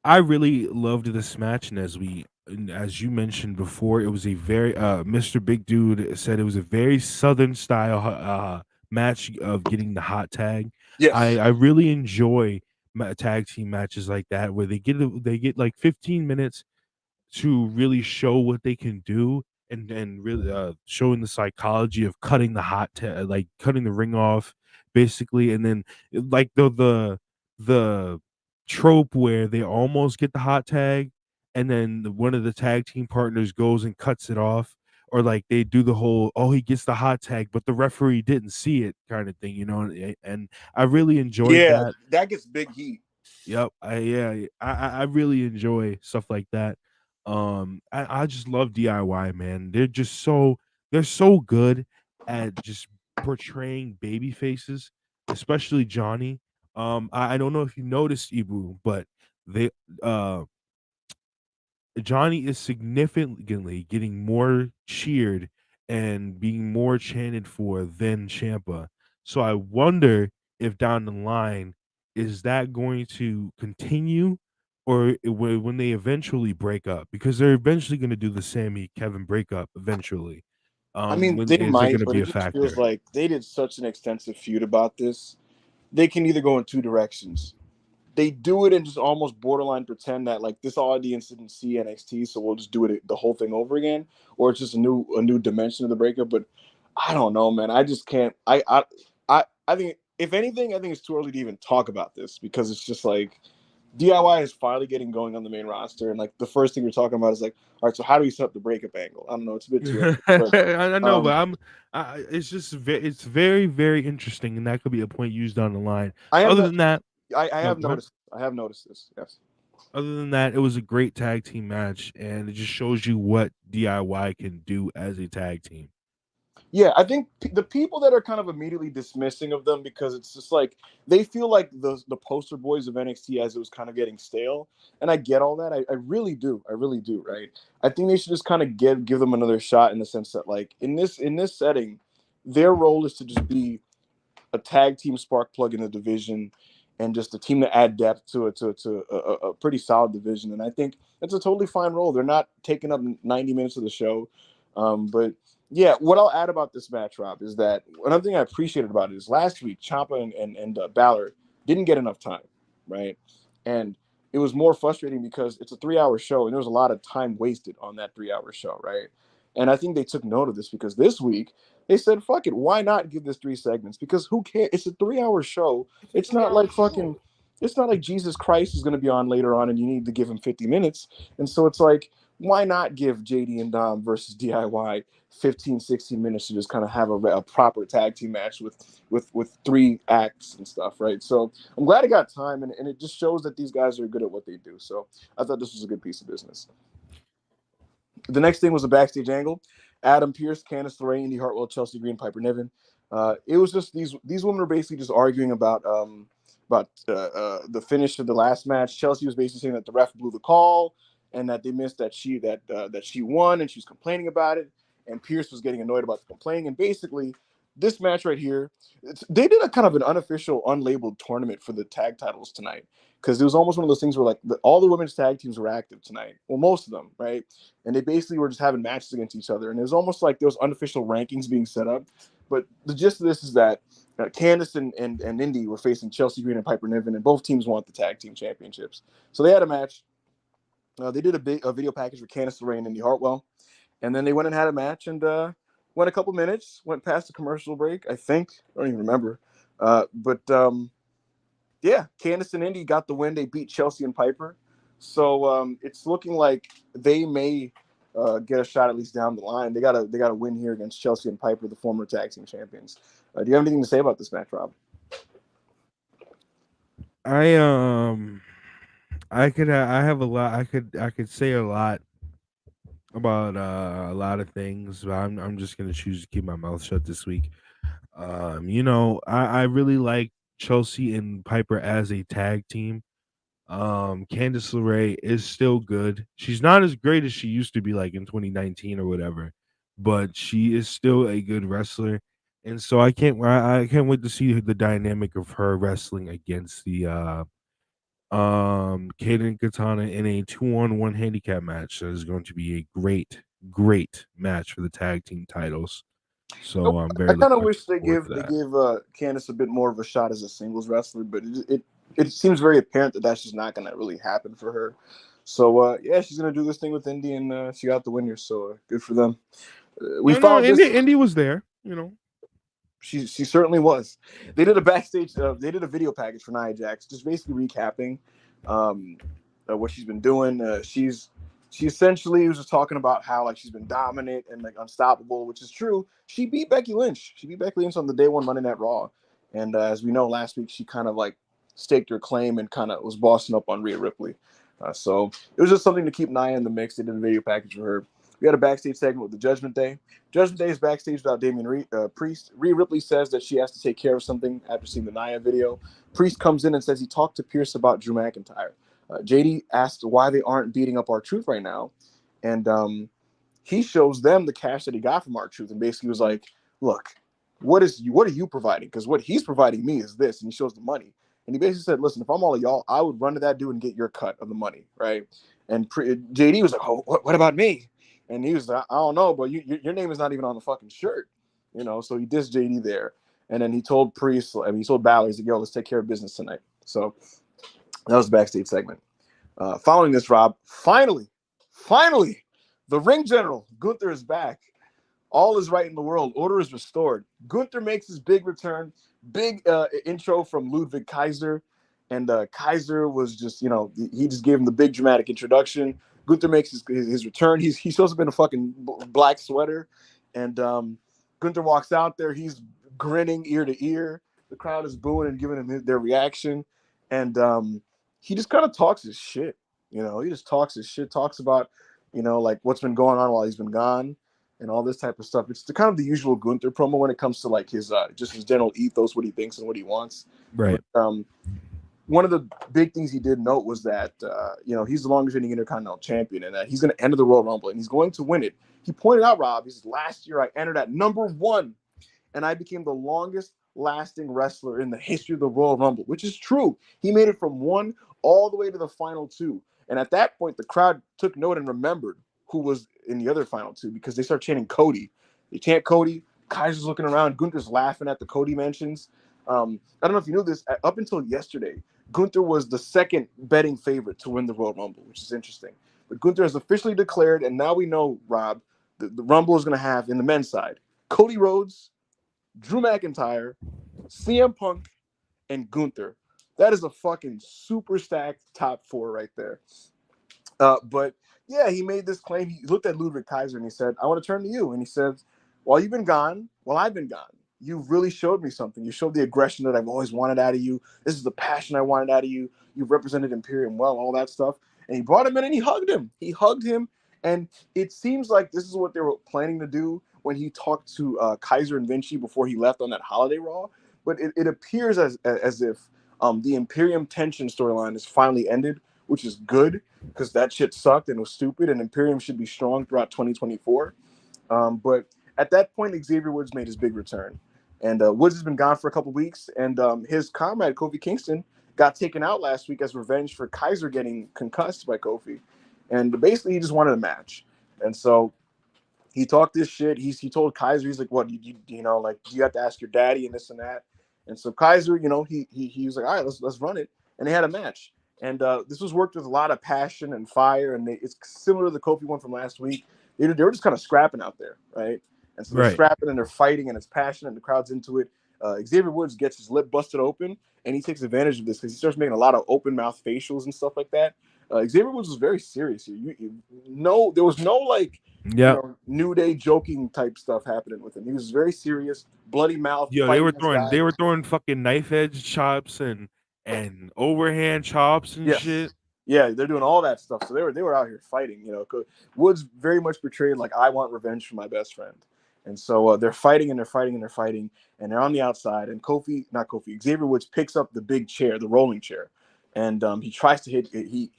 I really loved this match, and as we and as you mentioned before, it was a very Mr. Big Dude said it was a very Southern style match of getting the hot tag. I Yes. I really enjoy tag team matches like that where they get like 15 minutes to really show what they can do, and really showing the psychology of cutting the like cutting the ring off basically, and then like the trope where they almost get the hot tag, and then one of the tag team partners goes and cuts it off, or like they do the whole, oh, he gets the hot tag but the referee didn't see it kind of thing, and I really enjoyed Yeah, that. that gets big heat. Yep. I really enjoy stuff like that. I just love DIY, man. They're so good at just portraying baby faces, especially Johnny. I don't know if you noticed, Ibu, but they uh Johnny is significantly getting more cheered and being more chanted for than Champa. So I wonder if down the line, is that going to continue, or when they eventually break up, because they're eventually going to do the Sammy Kevin breakup eventually. I mean, When they is it going might, to but be it a just feels factor? like they did such an extensive feud about this. They can either go in two directions. They do it and just almost borderline pretend that like this audience didn't see NXT, so we'll just do it the whole thing over again, or it's just a new dimension of the breakup. But I don't know, man. I just can't. I think if anything, I think it's too early to even talk about this because it's just like DIY is finally getting going on the main roster, and like the first thing we're talking about is like, all right, so how do we set up the breakup angle? I don't know. It's a bit too early, but I know, but um, it's just it's very very interesting, and that could be a point used down the line. I But am other not. than that, I no, have go ahead. noticed. I have noticed this. Yes. Other than that, it was a great tag team match, and it just shows you what DIY can do as a tag team. Yeah, I think the people that are kind of immediately dismissing of them because it's just like they feel like the poster boys of NXT as it was kind of getting stale, and I get all that. I really do. I really do. Right. I think they should just kind of give them another shot in the sense that like in this setting, their role is to just be a tag team spark plug in the division and just a team to add depth to a pretty solid division. And I think it's a totally fine role. They're not taking up 90 minutes of the show. But yeah, what I'll add about this match, Rob, is that another thing I appreciated about it is last week, Ciampa and Balor didn't get enough time, right? And it was more frustrating because it's a 3 hour show and there was a lot of time wasted on that 3 hour show, right? And I think they took note of this because this week they said, fuck it, why not give this 3 segments? Because who cares? It's a 3 hour show. It's not like fucking, it's not like Jesus Christ is going to be on later on and you need to give him 50 minutes. And so it's like, why not give JD and Dom versus DIY 15, 16 minutes to just kind of have a proper tag team match with 3 acts and stuff, right? So I'm glad it got time and it just shows that these guys are good at what they do. So I thought this was a good piece of business. The next thing was a backstage angle. Adam Pearce, Candace LeRae, Indi Hartwell, Chelsea Green, Piper Niven. It was just these women were basically just arguing about the finish of the last match. Chelsea was basically saying that the ref blew the call and that they missed that she won and she was complaining about it. And Pierce was getting annoyed about the complaining. And basically, this match right here, they did a kind of an unofficial, unlabeled tournament for the tag titles tonight because it was almost one of those things where like all the women's tag teams were active tonight. Well, most of them, right? And they basically were just having matches against each other. And it was almost like there was unofficial rankings being set up. But the gist of this is that Candace and Indi were facing Chelsea Green and Piper Niven, and both teams want the tag team championships. So they had a match. They did a video package with Candace LeRae and Indi Hartwell, and then they went and had a match and went a couple minutes, went past the commercial break. I think I don't even remember, but yeah, Candace and Indi got the win. They beat Chelsea and Piper. So it's looking like they may get a shot at least down the line. They got a win here against Chelsea and Piper, the former tag team champions. Do you have anything to say about this match, Rob? I I have a lot. I could say a lot about a lot of things, but I'm just gonna choose to keep my mouth shut this week. I really like Chelsea and Piper as a tag team. Candice LeRae is still good. She's not as great as she used to be, like in 2019 or whatever, but she is still a good wrestler. And so I can't wait to see the dynamic of her wrestling against Kate and Katana in a 2-on-1 handicap match. That is going to be a great match for the tag team titles. So I'm very I kind of looking wish they forward give to that. Candace a bit more of a shot as a singles wrestler, but it seems very apparent that that's just not going to really happen for her. So yeah, she's going to do this thing with Indi, and she got the winner. So good for them. We No, followed this. Indy was there, you know. She certainly was. They did a backstage. They did a video package for Nia Jax, just basically recapping um, what she's been doing. She essentially was just talking about how like she's been dominant and like unstoppable, which is true. She beat Becky Lynch. She beat Becky Lynch on the day one Monday Night Raw, and as we know, last week she kind of like staked her claim and kind of was bossing up on Rhea Ripley. So it was just something to keep Nia in the mix. They did a video package for her. We had a backstage segment with the Judgment Day. Judgment Day is backstage without Damian Priest. Rhea Ripley says that she has to take care of something after seeing the Nia video. Priest comes in and says he talked to Pierce about Drew McIntyre. JD asked why they aren't beating up R-Truth right now. And he shows them the cash that he got from R-Truth and basically was like, look, what are you providing? Because what he's providing me is this. And he shows the money. And he basically said, listen, if I'm all of y'all, I would run to that dude and get your cut of the money, right? And JD was like, oh, what about me? And he was like, I don't know, but your name is not even on the fucking shirt, you know. So he dissed JD there, and then he told Priest, I mean, he told Balor, he's like, yo, let's take care of business tonight. So that was the backstage segment. Following this, Rob, finally, the ring general Gunther is back. All is right in the world. Order is restored. Gunther makes his big return. Big intro from Ludwig Kaiser. And Kaiser was just, you know, he just gave him the big dramatic introduction. Gunther makes his return. He shows up in a fucking black sweater. And Gunther walks out there. He's grinning ear to ear. The crowd is booing and giving him their reaction. And he just kind of talks his shit. You know, he just talks his shit, talks about, you know, like what's been going on while he's been gone and all this type of stuff. It's the kind of the usual Gunther promo when it comes to like his just his general ethos, what he thinks and what he wants. Right. But, one of the big things he did note was that you know, he's the longest reigning Intercontinental Champion and that he's going to enter the Royal Rumble and he's going to win it. He pointed out, Rob, he says, last year I entered at number 1 and I became the longest lasting wrestler in the history of the Royal Rumble, which is true. He made it from 1 all the way to the final 2. And at that point, the crowd took note and remembered who was in the other final 2 because they start chanting Cody. They chant Cody. Kaiser's looking around. Gunther's laughing at the Cody mentions. I don't know if you knew this. Up until yesterday, Gunther was the second betting favorite to win the Royal Rumble, which is interesting. But Gunther has officially declared, and now we know, Rob, the Rumble is going to have, in the men's side, Cody Rhodes, Drew McIntyre, CM Punk, and Gunther. That is a fucking super stacked top 4 right there. But yeah, he made this claim. He looked at Ludwig Kaiser and he said, I want to turn to you. And he said, while I've been gone, you've really showed me something. You showed the aggression that I've always wanted out of you. This is the passion I wanted out of you. You've represented Imperium well, all that stuff. And he brought him in and he hugged him. And it seems like this is what they were planning to do when he talked to Kaiser and Vinci before he left on that holiday Raw. But it appears as if the Imperium tension storyline is finally ended, which is good because that shit sucked and was stupid, and Imperium should be strong throughout 2024. But at that point, Xavier Woods made his big return. And Woods has been gone for a couple weeks, and his comrade, Kofi Kingston, got taken out last week as revenge for Kaiser getting concussed by Kofi. And basically, he just wanted a match. And so he talked this shit. He told Kaiser, he's like, what, you know, like, you have to ask your daddy and this and that. And so Kaiser, you know, he was like, all right, let's run it. And they had a match. And this was worked with a lot of passion and fire. And it's similar to the Kofi one from last week. They were just kind of scrapping out there, right? And so they're scrapping and they're fighting and it's passion and the crowd's into it. Xavier Woods gets his lip busted open and he takes advantage of this because he starts making a lot of open mouth facials and stuff like that. Xavier Woods was very serious here. There was no like, you know, New Day joking type stuff happening with him. He was very serious, bloody mouth. Yo, they were throwing fucking knife edge chops and overhand chops and shit. Yeah, they're doing all that stuff. So they were out here fighting. You know, Woods very much portrayed like, I want revenge for my best friend. And so they're fighting and they're fighting and they're fighting, and they're on the outside. And Xavier Woods picks up the big chair, the rolling chair, and he tries to hit. He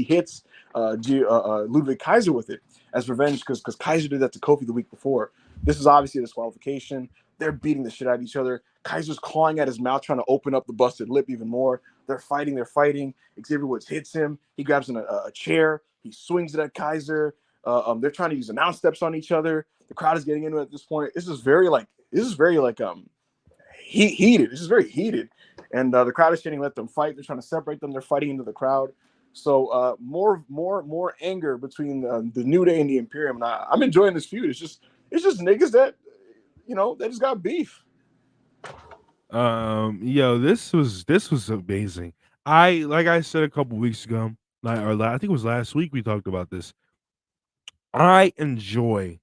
hits Ludwig Kaiser with it as revenge because Kaiser did that to Kofi the week before. This is obviously a disqualification. They're beating the shit out of each other. Kaiser's clawing at his mouth, trying to open up the busted lip even more. They're fighting. Xavier Woods hits him. He grabs a chair. He swings it at Kaiser. They're trying to use announce steps on each other. The crowd is getting into it at this point. This is very heated. This is very heated, and the crowd is chanting, "Let them fight." They're trying to separate them. They're fighting into the crowd. So more anger between the New Day and the Imperium. And I'm enjoying this feud. It's just niggas that they just got beef. This was amazing. Like I said a couple weeks ago, I think it was last week we talked about this. I enjoy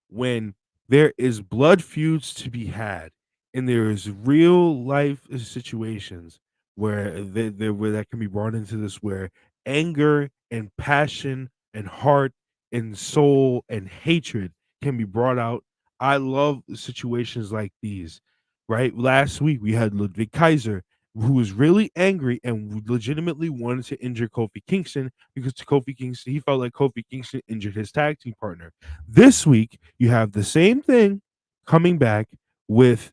when there is blood feuds to be had, and there is real life situations where where that can be brought into this, where anger and passion and heart and soul and hatred can be brought out. I love situations like these. Right, last week we had Ludwig Kaiser, who was really angry and legitimately wanted to injure Kofi Kingston because Kofi Kingston, he felt like Kofi Kingston injured his tag team partner. This week, you have the same thing coming back with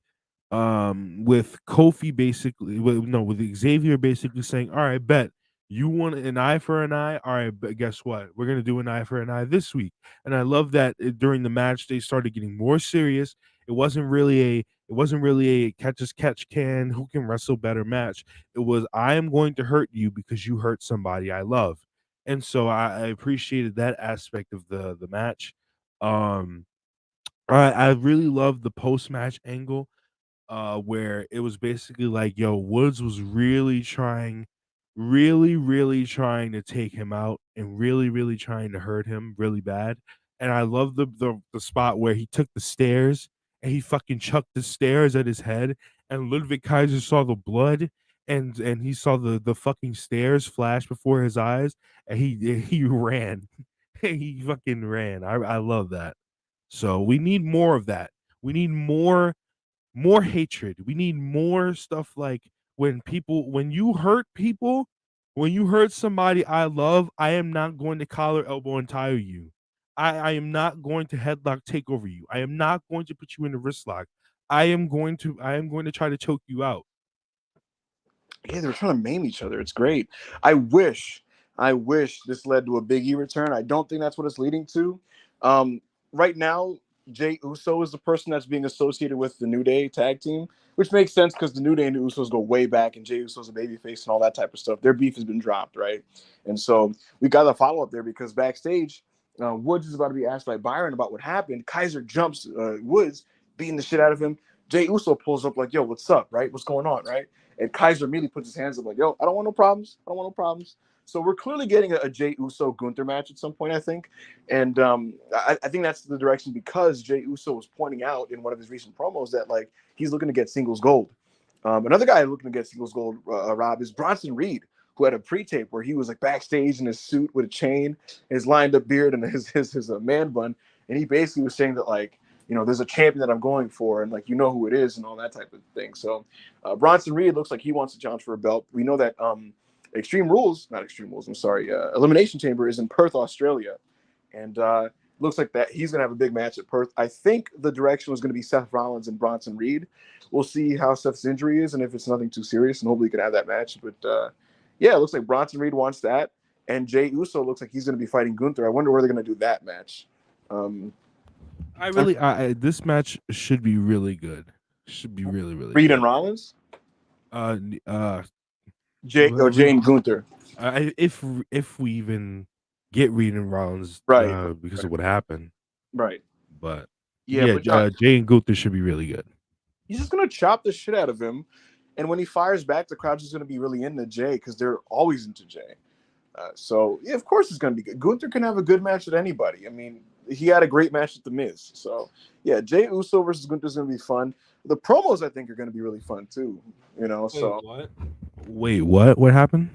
Kofi basically, with Xavier basically saying, "All right, bet you want an eye for an eye. All right, but guess what? We're gonna do an eye for an eye this week." And I love that during the match they started getting more serious. It wasn't really a catch can who can wrestle better match. It was, I am going to hurt you because you hurt somebody I love. And so I appreciated that aspect of the match. Um I really loved the post match angle, where it was basically like, yo, Woods was really trying to take him out and really trying to hurt him really bad. And I love the spot where he took the stairs and he fucking chucked the stairs at his head, and Ludwig Kaiser saw the blood, and he saw the fucking stairs flash before his eyes, and he ran. He fucking ran. I love that. So we need more of that. We need more hatred. We need more stuff like when you hurt people, when you hurt somebody I love, I am not going to collar elbow and tie you. I am not going to headlock take over you. I am not going to put you in a wrist lock. I am going to try to choke you out. Yeah, they were trying to maim each other. It's great. I wish this led to a Big E return. I don't think that's what it's leading to. Right now, Jay Uso is the person that's being associated with the New Day tag team, which makes sense because the New Day and the Usos go way back, and Jay Uso's a babyface and all that type of stuff. Their beef has been dropped, right? And so we got a follow up there because backstage, Woods is about to be asked by Byron about what happened. Kaiser jumps Woods, beating the shit out of him. Jay Uso pulls up like, "Yo, what's up? Right? What's going on? Right?" And Kaiser immediately puts his hands up like, "Yo, I don't want no problems. I don't want no problems." So we're clearly getting a Jey Uso Gunther match at some point, I think, and I think that's the direction because Jey Uso was pointing out in one of his recent promos that like he's looking to get singles gold. Another guy looking to get singles gold, Rob, is Bronson Reed, who had a pre-tape where he was like backstage in his suit with a chain, his lined up beard, and his man bun, and he basically was saying that like, there's a champion that I'm going for, and like who it is, and all that type of thing. So Bronson Reed looks like he wants to challenge for a belt. We know that Elimination Chamber is in Perth, Australia, and looks like that he's gonna have a big match at Perth. I think the direction was gonna be Seth Rollins and Bronson Reed. We'll see how Seth's injury is and if it's nothing too serious, and hopefully he can have that match. But yeah, it looks like Bronson Reed wants that, and Jey Uso looks like he's gonna be fighting Gunther. I wonder where they're gonna do that match. This match should be really good. Should be really Reed good. and Rollins, Uh, uh, Jay and Gunther. if we even get Reed and Rollins, Right. because of what happened, Right. but Yeah, yeah, but Jay and Gunther should be really good. he's just gonna chop the shit out of him, and when he fires back, the crowd's just gonna be really into Jay because they're always into Jay. So yeah, of course it's gonna be good. Gunther can have a good match with anybody. I mean, he had a great match with The Miz. So yeah, Jey Uso versus Gunther is gonna be fun. The promos I think are gonna be really fun too. So What? Wait, what? What happened?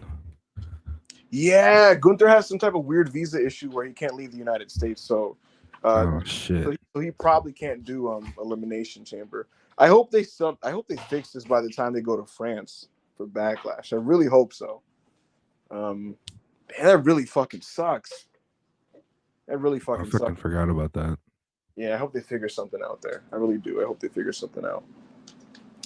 yeah, Gunther has some type of weird visa issue where he can't leave the United States. So Oh shit! so he probably can't do Elimination Chamber. I hope they fix this by the time they go to France for Backlash. I really hope so. Man, that really fucking sucks. That really I fucking fucking sucks. forgot about that. Yeah, I hope they figure something out there. I really do. I hope they figure something out.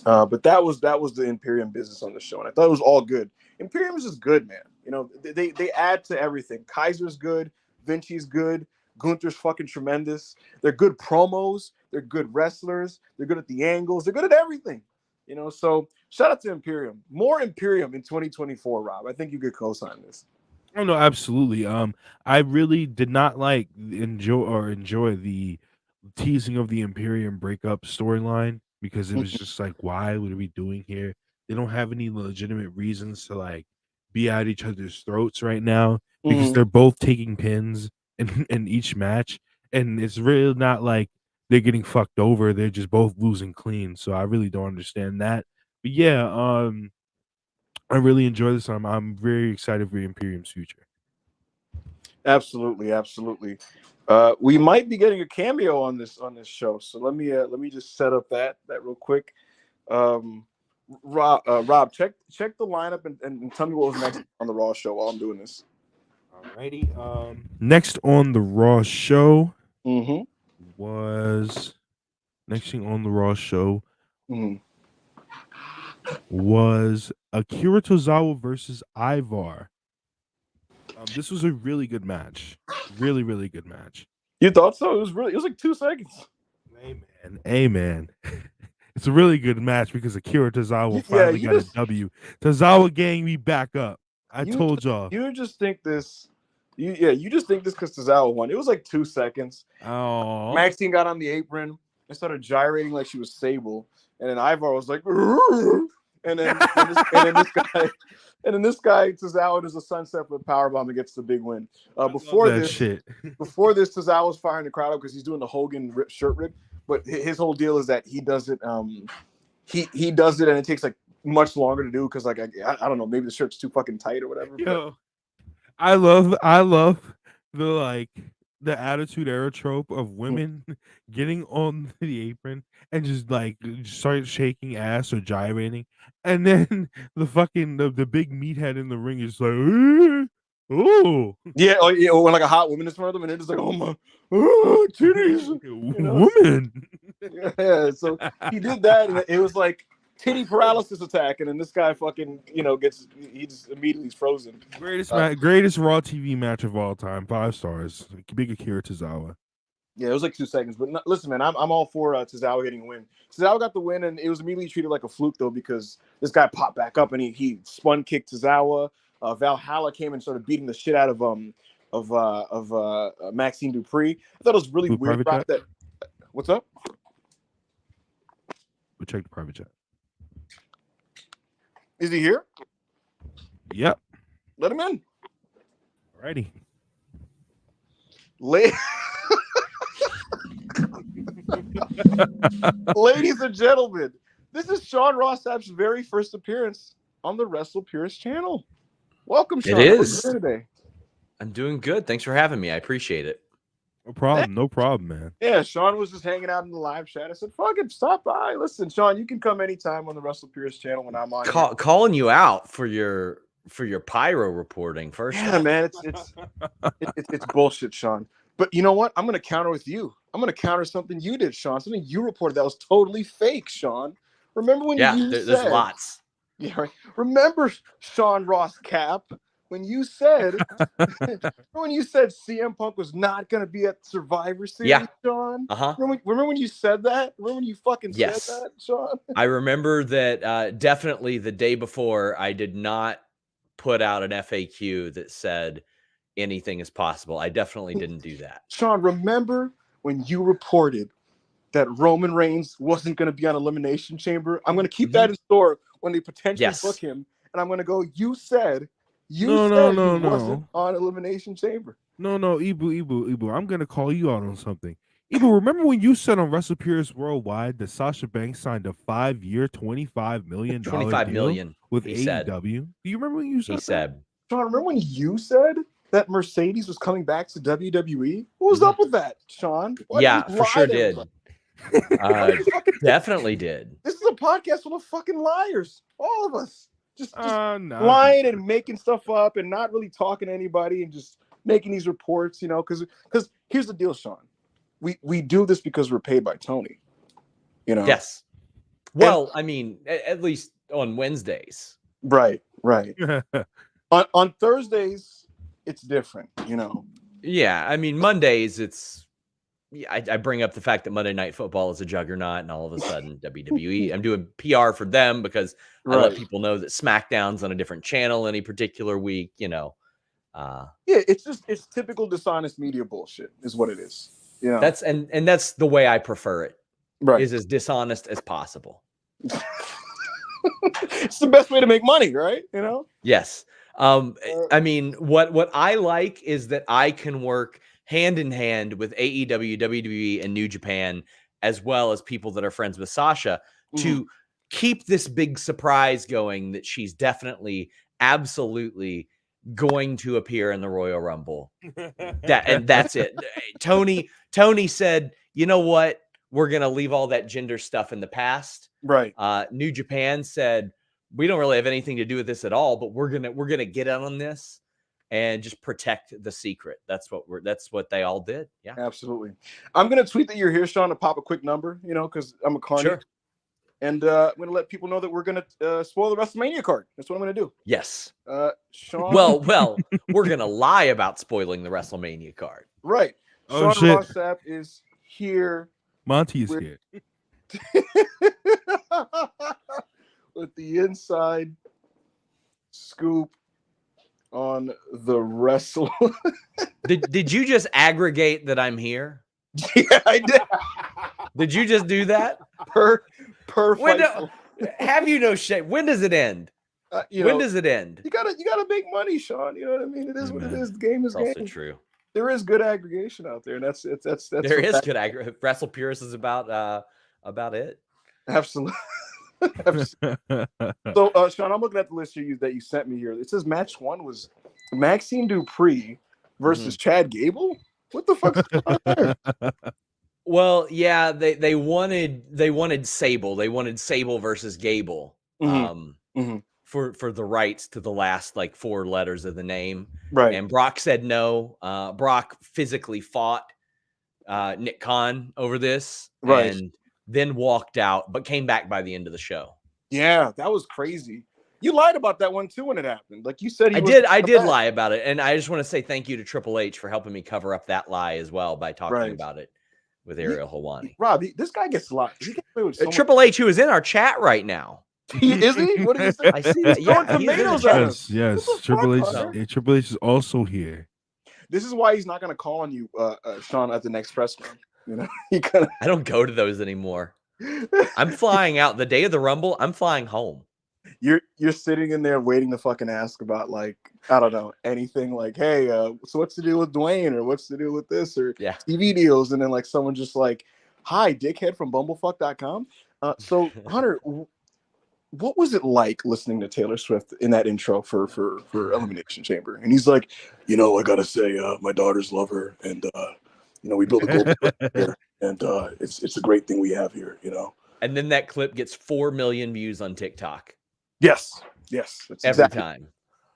But that was the Imperium business on the show, and I thought it was all good. Imperium is just good, man. You know, they add to everything. Kaiser's good, Vinci's good, Gunther's fucking tremendous. They're good promos. They're good wrestlers. They're good at the angles. They're good at everything. You know, so shout out to Imperium. More Imperium in 2024, Rob. I think you could co-sign this. Oh no, absolutely. I really did not enjoy the teasing of the Imperium breakup storyline because it was just like, why? What are we doing here? They don't have any legitimate reasons to like be at each other's throats right now because Mhm. they're both taking pins in each match, and it's really not like they're getting fucked over. They're just both losing clean. So I really don't understand that. But yeah, I really enjoy this. I'm very excited for Imperium's future. Absolutely, absolutely. We might be getting a cameo on this show, so let me just set up that real quick. Um, Rob, check the lineup and tell me what was next on the Raw show while I'm doing this. Alrighty. Next on the Raw show Mm-hmm. was next thing on the Raw show Mm-hmm. was Akira Tozawa versus Ivar. This was a really good match. Really, really good match. You thought so? It was like 2 seconds. Amen. Amen. It's a really good match because Akira Tozawa Yeah, finally got a W. Tozawa gang me back up. I you told y'all. you just think this. You just think this because Tozawa won. It was like 2 seconds. Oh, Maxine got on the apron and started gyrating like she was Sable, and then Ivar was like, "Rrr." and then this guy Tozawa does a sunset with a powerbomb and gets the big win. Before that this, shit. Tozawa's firing the crowd up because he's doing the Hogan shirt rip. But his whole deal is that he does it. He does it, and it takes like much longer to do because like I don't know, maybe the shirt's too fucking tight or whatever. Yo, I love the like the attitude era trope of women getting on the apron and just like start shaking ass or gyrating, and then the big meathead in the ring is like, oh Yeah, when like a hot woman is in front of them, and they're just like, oh my, oh, titties, you know? woman. Yeah, so he did that, and it was like titty paralysis attack, and then this guy fucking, he just immediately is frozen. Greatest Raw TV match of all time, 5 stars. Big Akira Tozawa. Yeah, it was like 2 seconds, but listen, man, I'm all for Tozawa getting a win. Tozawa got the win, and it was immediately treated like a fluke though because this guy popped back up and he spun kicked Tozawa. Valhalla came and started beating the shit out of Maxine Dupree. I thought it was really weird. That what's up? We'll check the private chat. Is he here? Yep. Let him in. Alrighty. Ladies and gentlemen, this is Sean Ross Sapp's very first appearance on the Wrestle Purist channel. Welcome, Sean. It is. How are you today? I'm doing good. Thanks for having me. I appreciate it. No problem, man. Yeah, Sean was just hanging out in the live chat. I said, fuck it, stop by. Listen, Sean, you can come anytime on the Wrestle Purist channel when I'm on. Calling you out for your pyro reporting first. Yeah, man, it's bullshit, Sean. But you know what? I'm gonna counter with you. I'm gonna counter something you did, Sean. Something you reported that was totally fake, Sean. Remember when there's lots. Yeah, right. Remember, Sean Ross Cap, when you said CM Punk was not going to be at Survivor Series, Sean? Remember when you said that? Remember when you fucking said that, Sean? I remember that definitely the day before I did not put out an FAQ that said anything is possible. I definitely didn't do that. Sean, remember when you reported that Roman Reigns wasn't going to be on Elimination Chamber? I'm going to keep that in store when they potentially book him. And I'm going to go, you said he wasn't on Elimination Chamber. No, Ibu. I'm going to call you out on something. Ibu, remember when you said on Wrestle Purist Worldwide that Sasha Banks signed a 5-year, $25 million deal with AEW? Do you remember when you said that? Sean, remember when you said that Mercedes was coming back to WWE? What was up with that, Sean? For sure did. Definitely did. This is a podcast full of fucking liars. All of us. Just lying and making stuff up and not really talking to anybody and just making these reports, because here's the deal, Sean. we do this because we're paid by Tony. You know. Yes. Well, I mean, at least on Wednesdays. Right. On Thursdays, it's different. You know. Yeah, I mean, Mondays, it's. Yeah, I bring up the fact that Monday Night Football is a juggernaut, and all of a sudden WWE. I'm doing PR for them because I let people know that SmackDown's on a different channel any particular week. You know. Yeah, it's typical dishonest media bullshit, is what it is. You know. That's the way I prefer it. Right. Is as dishonest as possible. It's the best way to make money, right? You know. Yes. I mean, what I like is that I can work hand in hand with AEW, WWE, and New Japan, as well as people that are friends with Sasha, to keep this big surprise going that she's definitely, absolutely going to appear in the Royal Rumble. That's it. Tony said, you know what? We're gonna leave all that Jinder stuff in the past. Right. New Japan said, we don't really have anything to do with this at all, but we're gonna get in on this and just protect the secret. That's what they all did. Yeah, absolutely. I'm gonna tweet that you're here, Sean, to pop a quick number, you know, because I'm a carny. Sure. And I'm gonna let people know that we're gonna spoil the WrestleMania card. That's what I'm gonna do. Yes. Sean. Well, we're gonna lie about spoiling the WrestleMania card. Right. Oh, Sean Ross Sapp is here. Monty is here. With the inside scoop on the wrestle. Did you just aggregate that I'm here? Yeah, I did. Did you just do that? Per have you no shame? When does it end? When does it end? You gotta make money, Sean. You know what I mean? It is what it is. The game is game. Also true. There is good aggregation out there, and that's there is good aggregation. Wrestle Purist is about it. Absolutely. So, Sean, I'm looking at the list here that you sent me here. It says match 1 was Maxine Dupree versus Chad Gable. What the fuck's going on there? Well, yeah, they wanted Sable. They wanted Sable versus Gable. For the rights to the last like 4 letters of the name. Right. And Brock said no. Brock physically fought Nick Khan over this. Right. And then walked out, but came back by the end of the show. Yeah, that was crazy. You lied about that one too when it happened. Like you said, I did lie about it, and I just want to say thank you to Triple H for helping me cover up that lie as well by talking about it with Ariel Helwani. Rob, this guy gets a lot. He gets away with so Triple H, who is in our chat right now. Is he? What did he say? I see that. Yeah, tomatoes at us. Yes. Triple H is also here. This is why he's not going to call on you, Sean, at the next press run. You know, I don't go to those anymore. I'm flying out the day of the Rumble. I'm flying home. You're sitting in there waiting to fucking ask about, like, I don't know, anything like, hey, so what's the deal with Dwayne, or what's the deal with this, or TV deals, and then like someone just like, hi, dickhead from bumblefuck.com. So Hunter, what was it like listening to Taylor Swift in that intro for Elimination Chamber? And he's like, you know, I gotta say, my daughters love her, and you know, we built a global here, and it's a great thing we have here, you know. And then that clip gets 4 million views on TikTok. Yes. Every time.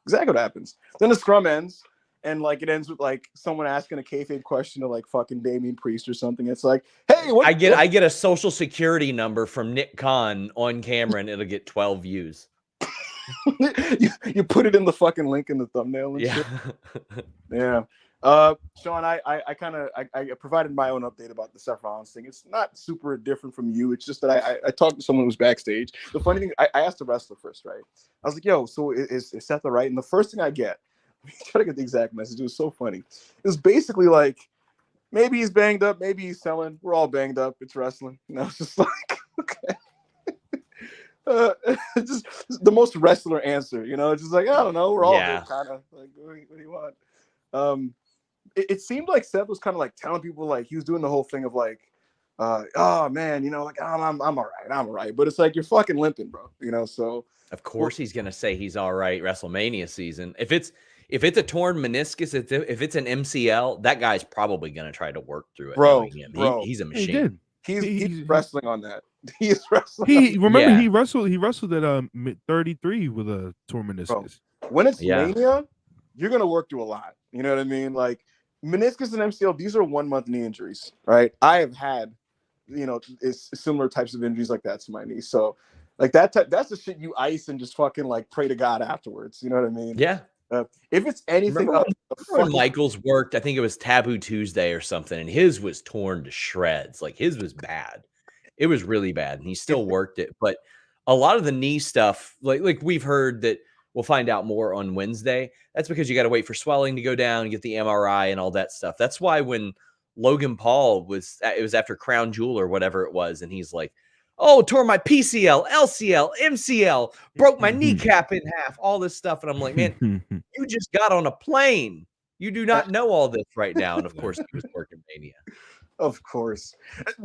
Exactly what happens. Then the scrum ends, and like it ends with like someone asking a kayfabe question to like fucking Damian Priest or something. It's like, hey, I get a social security number from Nick Khan on camera, and it'll get 12 views. you put it in the fucking link in the thumbnail and shit. Yeah. Sean, I provided my own update about the Seth Rollins thing. It's not super different from you. It's just that I talked to someone who was backstage. The funny thing, I asked the wrestler first, right? I was like, yo, so is Seth all right? And the first thing I get, I'm trying to get the exact message. It was so funny. It was basically like, maybe he's banged up, maybe he's selling. We're all banged up. It's wrestling. And I was just like, okay. Just the most wrestler answer, you know? It's just like, I don't know. We're all kind of like, what do you want? It seemed like Seth was kind of like telling people, like he was doing the whole thing of like, oh man, you know, like I'm all right, but it's like you're fucking limping, bro, you know. So of course he's gonna say he's all right WrestleMania season. If it's a torn meniscus, if it's an MCL, that guy's probably gonna try to work through it. Bro, he's a machine. He's wrestling on that. He is wrestling. He wrestled at 33 with a torn meniscus. Bro, when it's Mania, you're gonna work through a lot. You know what I mean? Like meniscus and MCL, these are 1 month knee injuries, right? I have had, similar types of injuries like that to my knee. So like that's the shit you ice and just fucking like pray to God afterwards. You know what I mean? Yeah. If it's anything Remember else, when Michaels worked, I think it was Taboo Tuesday or something, and his was torn to shreds. Like his was bad. It was really bad, and he still worked it. But a lot of the knee stuff, like we've heard that we'll find out more on Wednesday. That's because you got to wait for swelling to go down and get the MRI and all that stuff. That's why when Logan Paul it was after Crown Jewel or whatever it was, and he's like, "Oh, tore my PCL, LCL, MCL, broke my kneecap in half, all this stuff." And I'm like, man, you just got on a plane. You do not know all this right now. And of course, he was working Mania. Of course.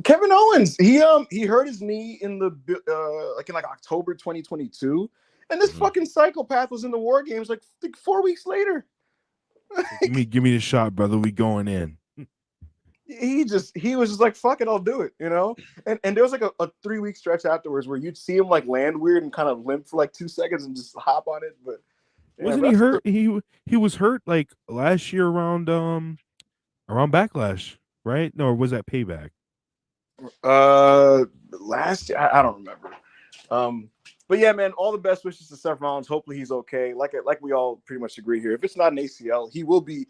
Kevin Owens, he hurt his knee in in October 2022. And this fucking psychopath was in the War Games like 4 weeks later. give me the shot, brother. We going in. He was just like, fuck it, I'll do it, And there was like a 3-week stretch afterwards where you'd see him like land weird and kind of limp for like 2 seconds and just hop on it. But wasn't he hurt? He was hurt like last year around Backlash, right? No, or was that Payback? Last year, I don't remember. But yeah, man, all the best wishes to Seth Rollins. Hopefully he's okay. Like we all pretty much agree here. If it's not an ACL, he will be.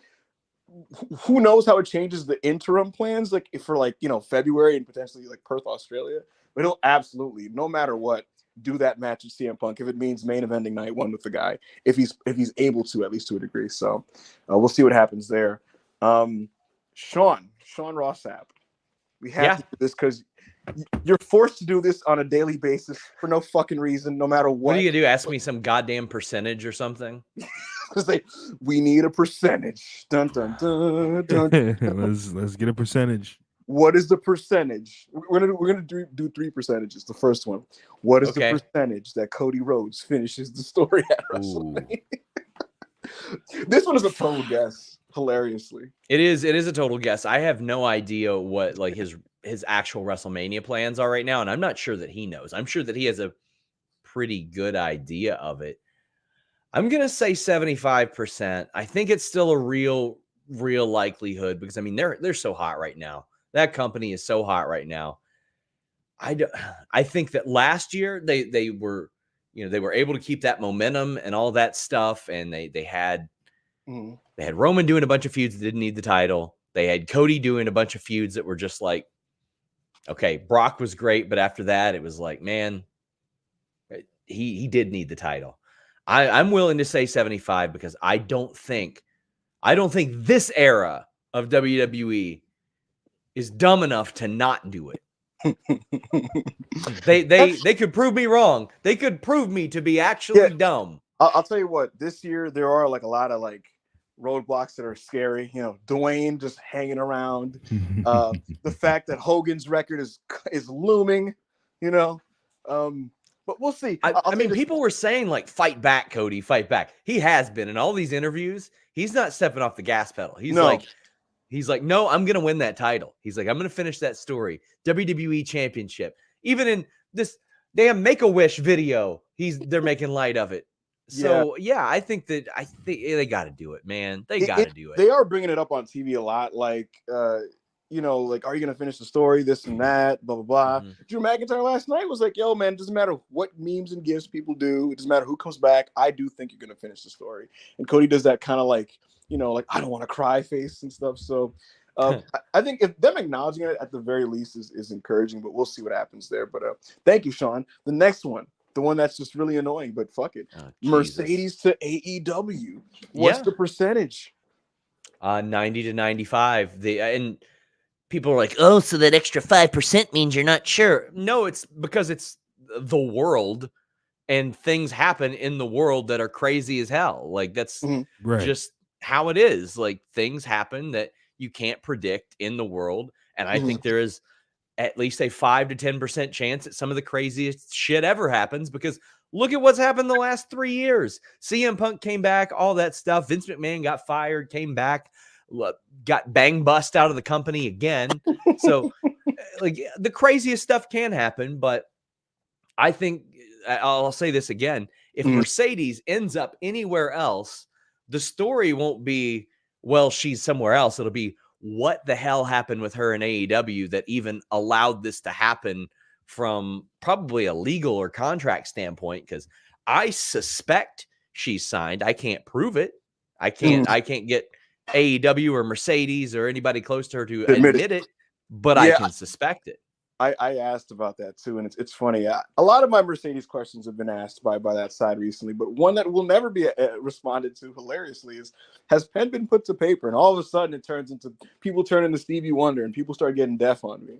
Who knows how it changes the interim plans, like for February and potentially like Perth, Australia. But he'll absolutely, no matter what, do that match with CM Punk if it means main eventing night one with the guy. If he's able to, at least to a degree. So we'll see what happens there. Sean Ross Sapp. We have to do this because you're forced to do this on a daily basis for no fucking reason, no matter what. What are you gonna do? Ask me some goddamn percentage or something? Because we need a percentage. Dun dun dun dun. Let's get a percentage. What is the percentage? We're gonna do 3 percentages. The first one. What is the percentage that Cody Rhodes finishes the story at WrestleMania? This one is a total guess. Hilariously, it is a total guess. I have no idea what like his actual WrestleMania plans are right now, and I'm not sure that he knows. I'm sure that he has a pretty good idea of it. I'm gonna say 75%. I think it's still a real likelihood because I mean they're so hot right now. That company is so hot right now. I think that last year they were able to keep that momentum and all that stuff, and they had Roman doing a bunch of feuds that didn't need the title. They had Cody doing a bunch of feuds that were just like, okay, Brock was great, but after that it was like, man, he did need the title. I'm willing to say 75 because I don't think this era of WWE is dumb enough to not do it. They could prove me wrong. They could prove me to be actually dumb. I'll tell you what, this year there are like a lot of like roadblocks that are scary. Dwayne just hanging around. The fact that Hogan's record is looming, but we'll see. I mean, people were saying like, fight back, Cody, fight back. He has been in all these interviews. He's not stepping off the gas pedal. He's like, no, I'm going to win that title. He's like, I'm going to finish that story. WWE Championship. Even in this damn Make-A-Wish video, they're making light of it. So I think they got to do it, man. They got to do it. They are bringing it up on TV a lot. Like, like, are you gonna finish the story? This and that, blah blah blah. Drew McIntyre last night was like, "Yo, man, it doesn't matter what memes and gifs people do. It doesn't matter who comes back. I do think you're gonna finish the story." And Cody does that kind of like, like I don't want to cry face and stuff. So, I think if them acknowledging it at the very least is encouraging. But we'll see what happens there. But thank you, Sean. The next one. The one that's just really annoying, but fuck it. Mercedes to AEW. What's the percentage? 90 to 95. And people are like, oh, so that extra 5% means you're not sure. No, it's because it's the world and things happen in the world that are crazy as hell. Like that's just how it is. Like things happen that you can't predict in the world. And I think there is at least a 5 to 10% chance that some of the craziest shit ever happens because look at what's happened the last 3 years. CM Punk came back, all that stuff. Vince McMahon got fired, came back, got bang bust out of the company again. So like the craziest stuff can happen, but I think I'll say this again. If Mercedes ends up anywhere else, the story won't be, well, she's somewhere else. It'll be, what the hell happened with her in AEW that even allowed this to happen from probably a legal or contract standpoint? Because I suspect she's signed. I can't prove it. I can't get AEW or Mercedes or anybody close to her to admit it, but I can suspect it. I asked about that too, and it's funny. A lot of my Mercedes questions have been asked by that side recently, but one that will never be responded to hilariously is, has pen been put to paper? And all of a sudden it turns into, people turn into Stevie Wonder and people start getting deaf on me,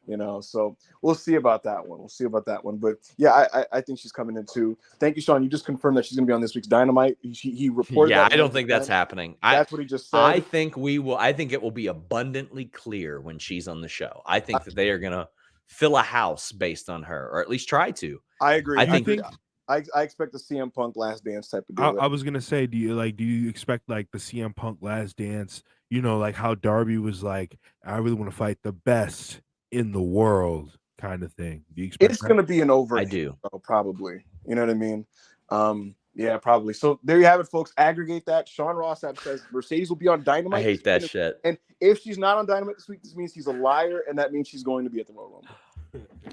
you know. So we'll see about that one. But yeah, I think she's coming in too. Thank you, Sean. You just confirmed that she's going to be on this week's Dynamite. He reported. Yeah, I don't think that's happening. That's what he just said. I think it will be abundantly clear when she's on the show. I think that they are going to fill a house based on her, or at least try to. I agree. I think I expect the CM Punk Last Dance type of deal. I was gonna say, do you expect like the CM Punk Last Dance? You know, like how Darby was like, I really want to fight the best in the world, kind of thing. Do you expect it's going to be an over? I do. Probably. You know what I mean? Yeah, probably. So there you have it, folks. Aggregate that. Sean Ross Sapp says Mercedes will be on Dynamite. I hate that shit. And if she's not on Dynamite this week, this means he's a liar, and that means she's going to be at the Royal Rumble.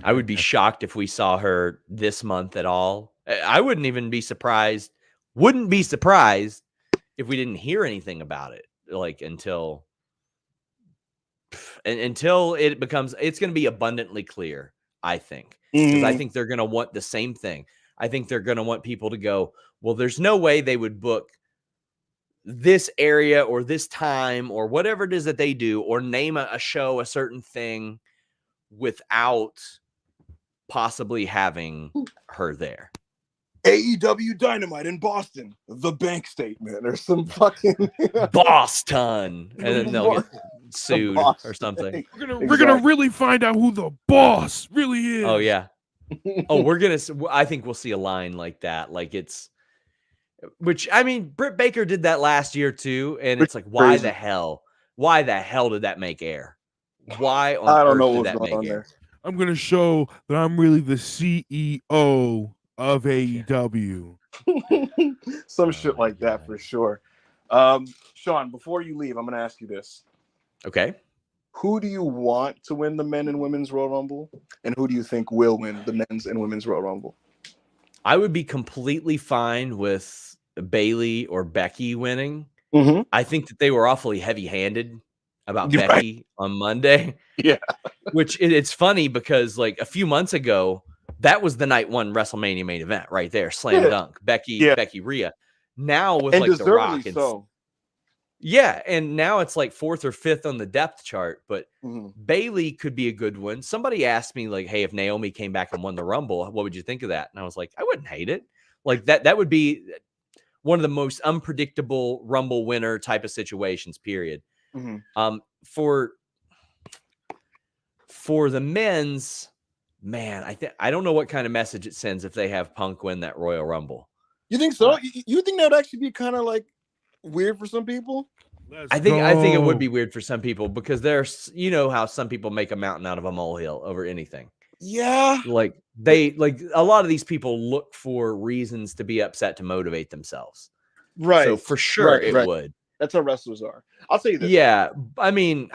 I would be shocked if we saw her this month at all. I wouldn't even be surprised. Wouldn't be surprised if we didn't hear anything about it, like until it becomes. It's going to be abundantly clear, I think, because I think they're going to want the same thing. I think they're going to want people to go, well, there's no way they would book this area or this time or whatever it is that they do, or name a show, a certain thing, without possibly having her there. AEW Dynamite in Boston, the bank statement, or some fucking Boston, and then they'll get sued or something. We're gonna really find out who the boss really is. Oh yeah. I think we'll see a line like that. Like which I mean, Britt Baker did that last year too. And it's like, why the hell did that make air? Why on I don't know earth what's did that going make on air? there. I'm gonna show that I'm really the CEO of AEW. Some shit like that for sure. Sean, before you leave, I'm gonna ask you this. Okay. Who do you want to win the men and women's Royal Rumble? And who do you think will win the men's and women's Royal Rumble? I would be completely fine with Bayley or Becky winning. Mm-hmm. I think that they were awfully heavy-handed about Becky on Monday. Yeah. Which it's funny because like a few months ago, that was the night one WrestleMania main event right there. Slam dunk. Becky Rhea. Now with and like The Rock. So. Yeah, and now it's like 4th or 5th on the depth chart, but Bayley could be a good one. Somebody asked me like, hey, if Naomi came back and won the Rumble, what would you think of that? And I was like, I wouldn't hate it. Like that would be one of the most unpredictable Rumble winner type of situations, period. For the men's, man, I don't know what kind of message it sends if they have Punk win that Royal Rumble. You think so? You think that would actually be kind of like weird for some people? I think it would be weird for some people because there's, you know, how some people make a mountain out of a molehill over anything. Yeah. Like a lot of these people look for reasons to be upset to motivate themselves. Right. So for sure it would. That's how wrestlers are. I'll tell you this. Yeah. I mean,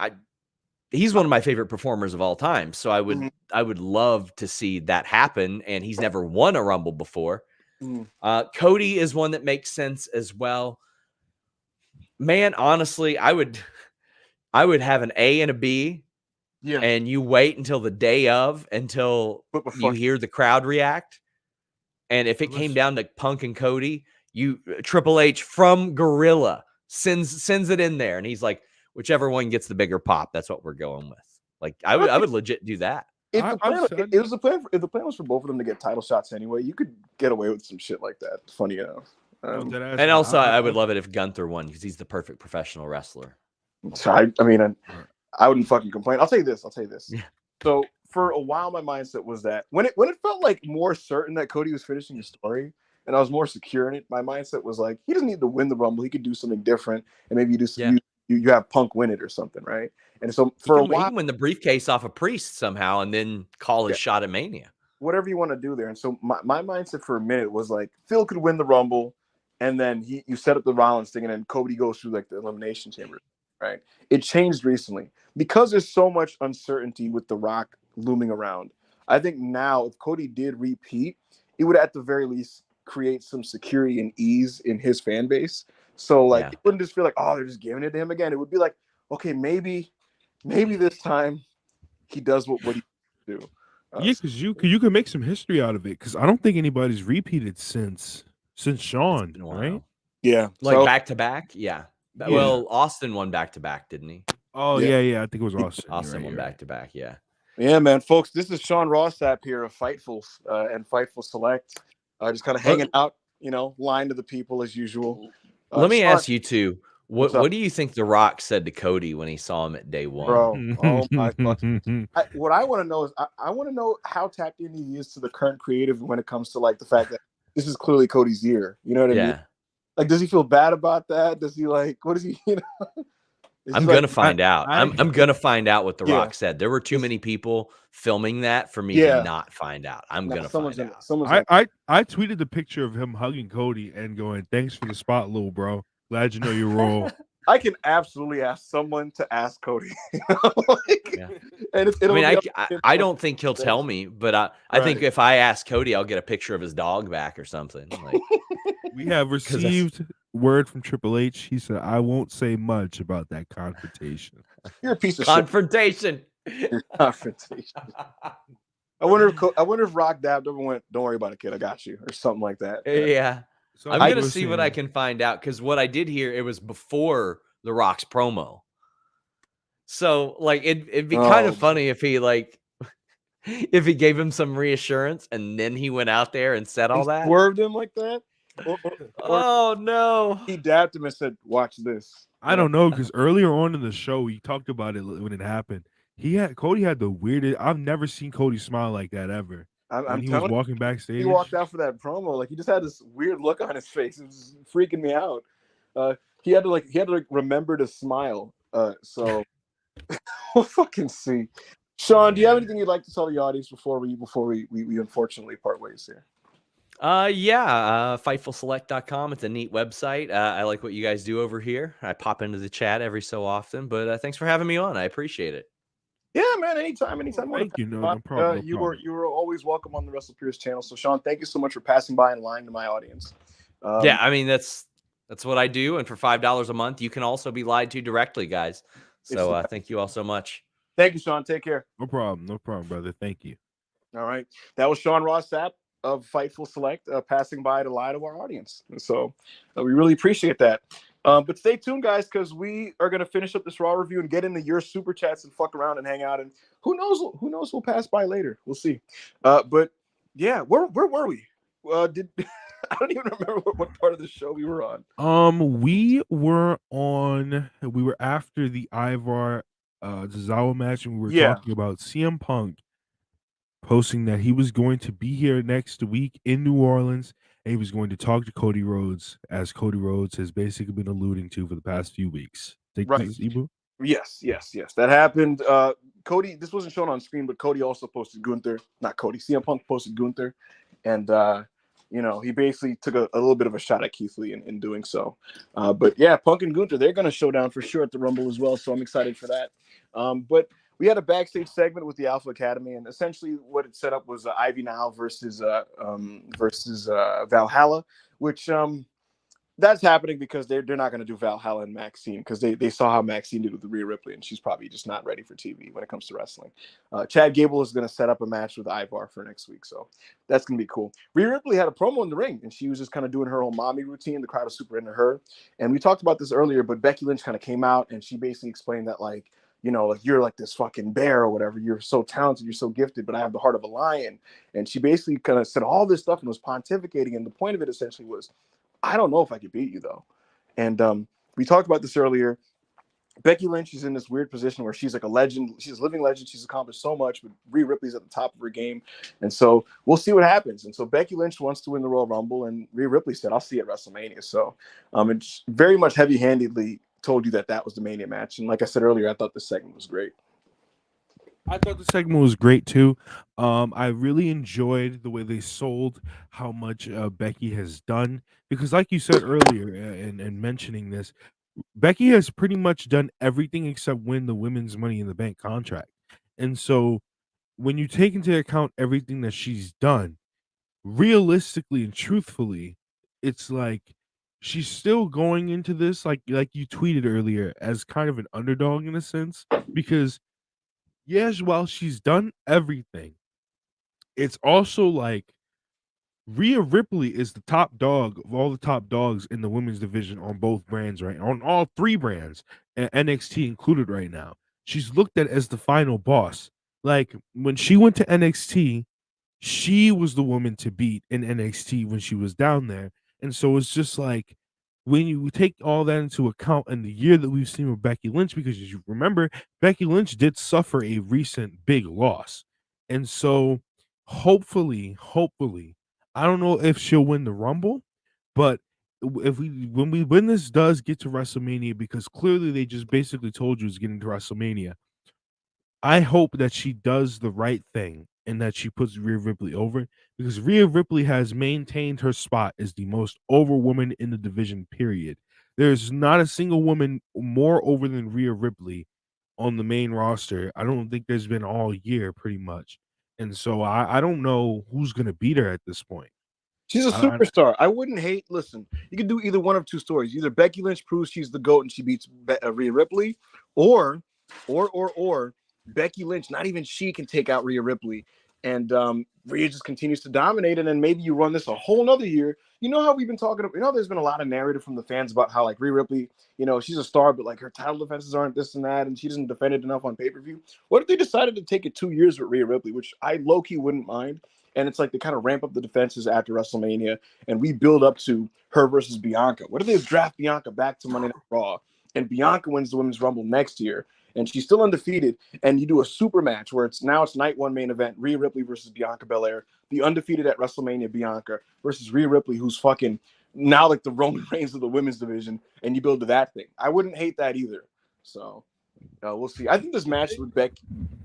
he's one of my favorite performers of all time. So I would love to see that happen. And he's never won a Rumble before. Cody is one that makes sense as well. Man, honestly, I would have an A and a B. Yeah. And you wait until the day of until you hear the crowd react. And if it came down to Punk and Cody, Triple H from Gorilla sends it in there, and he's like, whichever one gets the bigger pop, that's what we're going with. Like I would legit do that. If the plan was for both of them to get title shots anyway, you could get away with some shit like that. Funny enough. And also, I would love it if Gunther won because he's the perfect professional wrestler. So I wouldn't fucking complain. I'll tell you this. Yeah. So for a while, my mindset was that when it felt like more certain that Cody was finishing his story and I was more secure in it, my mindset was like, he doesn't need to win the Rumble. He could do something different, and maybe you have Punk win it or something, right? And so for a while, he can win the briefcase off a Priest somehow, and then call his shot at Mania. Whatever you want to do there. And so my mindset for a minute was like, Phil could win the Rumble. and then you set up the Rollins thing, and then Cody goes through like the elimination chamber, right? It changed recently because there's so much uncertainty with The Rock looming around. I think now if Cody did repeat, it would at the very least create some security and ease in his fan base. So like it wouldn't just feel like, oh, they're just giving it to him again. It would be like, okay, maybe this time he does what he do. Yeah, because you can make some history out of it. Because I don't think anybody's repeated since Shawn, right? Yeah, like back to back. Yeah. Well, Austin won back to back, didn't he? Oh yeah. I think it was Austin. Austin won back to back. Yeah. Yeah, man, folks. This is Sean Ross Sapp here of Fightful and Fightful Select. Just kind of hanging out, lying to the people as usual. Let me ask you too. What do you think The Rock said to Cody when he saw him at day one? Bro, oh my fucking! What I want to know is I want to know how tapped in he is to the current creative when it comes to like the fact that this is clearly Cody's year. You know what I mean? Like, does he feel bad about that? Does he like? What is he? I'm gonna find out. I'm gonna find out what The Rock said. There were too many people filming that for me to not find out. I'm gonna find out. I tweeted the picture of him hugging Cody and going, "Thanks for the spot, little bro. Glad you know your role." I can absolutely ask someone to ask Cody. And I don't think he'll tell me, but I think if I ask Cody, I'll get a picture of his dog back or something. Like, we have received word from Triple H. He said, "I won't say much about that confrontation." You're a piece of confrontation. Shit. Confrontation. I wonder if Rock dabbed over and went, "Don't worry about it, kid. I got you," or something like that. Yeah. So I'm gonna see what I can find out, because what I did hear, it was before The Rock's promo. So like it'd be kind of funny if he if he gave him some reassurance and then he went out there and said all that. Swerved him like that. Oh no. He dabbed him and said, "Watch this." I don't know, because earlier on in the show we talked about it when it happened. Cody had the weirdest. I've never seen Cody smile like that ever. When he was walking backstage, he walked out for that promo. Like, he just had this weird look on his face. It was freaking me out. He had to remember to smile. So we'll fucking see. Sean, do you have anything you'd like to tell the audience before we unfortunately part ways here? Fightfulselect.com. It's a neat website. I like what you guys do over here. I pop into the chat every so often, but thanks for having me on. I appreciate it. Yeah, man. Anytime. Thank you. No problem. You were always welcome on the Wrestle Pierce channel. So, Sean, thank you so much for passing by and lying to my audience. Yeah, I mean that's what I do, and for $5 a month, you can also be lied to directly, guys. So, thank you all so much. Thank you, Sean. Take care. No problem, brother. Thank you. All right, that was Sean Ross Sapp of Fightful Select passing by to lie to our audience. So, we really appreciate that. But stay tuned, guys, because we are going to finish up this Raw review and get into your super chats and fuck around and hang out. And who knows, we'll pass by later. We'll see. But yeah, where were we? I don't even remember what part of the show we were on. We were after the Ivar Tozawa match, and we were talking about CM Punk posting that he was going to be here next week in New Orleans. And he was going to talk to Cody Rhodes, as Cody Rhodes has basically been alluding to for the past few weeks. Right. Yes. That happened. Cody, this wasn't shown on screen, but Cody also posted Gunther. Not Cody. CM Punk posted Gunther. And, he basically took a little bit of a shot at Keith Lee in doing so. But, yeah, Punk and Gunther, they're going to show down for sure at the Rumble as well. So I'm excited for that. But we had a backstage segment with the Alpha Academy, and essentially what it set up was Ivy Now versus Valhalla, which that's happening because they're not going to do Valhalla and Maxine, because they saw how Maxine did with Rhea Ripley, and she's probably just not ready for TV when it comes to wrestling. Chad Gable is going to set up a match with Ivar for next week, so that's going to be cool. Rhea Ripley had a promo in the ring, and she was just kind of doing her whole mommy routine. The crowd was super into her, and we talked about this earlier, but Becky Lynch kind of came out, and she basically explained that, like, you're like this fucking bear or whatever. You're so talented, you're so gifted, but I have the heart of a lion. And she basically kind of said all this stuff and was pontificating. And the point of it essentially was, I don't know if I could beat you, though. And we talked about this earlier. Becky Lynch is in this weird position where she's like a legend. She's a living legend. She's accomplished so much, but Rhea Ripley's at the top of her game. And so we'll see what happens. And so Becky Lynch wants to win the Royal Rumble, and Rhea Ripley said, "I'll see you at WrestleMania." So it's very much heavy-handedly told you that was the Mania match. And like I said earlier, I thought this segment was great. I thought the segment was great too. I really enjoyed the way they sold how much Becky has done because, like you said earlier, and mentioning this, Becky has pretty much done everything except win the women's Money in the Bank contract. And so, when you take into account everything that she's done, realistically and truthfully, it's like she's still going into this like you tweeted earlier as kind of an underdog in a sense because yes, while she's done everything, it's also like Rhea Ripley is the top dog of all the top dogs in the women's division on both brands, right? On all three brands, NXT included right now. She's looked at as the final boss. Like when she went to NXT, she was the woman to beat in NXT when she was down there. And so it's just like when you take all that into account and the year that we've seen with Becky Lynch, because as you remember, Becky Lynch did suffer a recent big loss. And so hopefully, I don't know if she'll win the Rumble, but if we when this does get to WrestleMania, because clearly they just basically told you it's getting to WrestleMania, I hope that she does the right thing and that she puts Rhea Ripley over because Rhea Ripley has maintained her spot as the most over woman in the division, period. There's not a single woman more over than Rhea Ripley on the main roster. I don't think there's been all year, pretty much. And so I don't know who's going to beat her at this point. She's a I, superstar. I wouldn't hate. Listen, you could do either one of two stories. Either Becky Lynch proves she's the GOAT and she beats Rhea Ripley, or Becky Lynch, not even she can take out Rhea Ripley, and Rhea just continues to dominate. And then maybe you run this a whole nother year. You know how we've been talking. You know, there's been a lot of narrative from the fans about how like Rhea Ripley, you know, she's a star, but like her title defenses aren't this and that, and she doesn't defend it enough on pay-per-view. What if they decided to take it 2 years with Rhea Ripley, which I low-key wouldn't mind. And it's like they kind of ramp up the defenses after WrestleMania, and we build up to her versus Bianca. What if they draft Bianca back to Monday Night Raw, and Bianca wins the Women's Rumble next year, and she's still undefeated, and you do a super match where it's night one main event, Rhea Ripley versus Bianca Belair, the undefeated at WrestleMania Bianca versus Rhea Ripley, who's fucking now like the Roman Reigns of the women's division, and you build to that thing. I wouldn't hate that either. So we'll see. I think this match with Becky.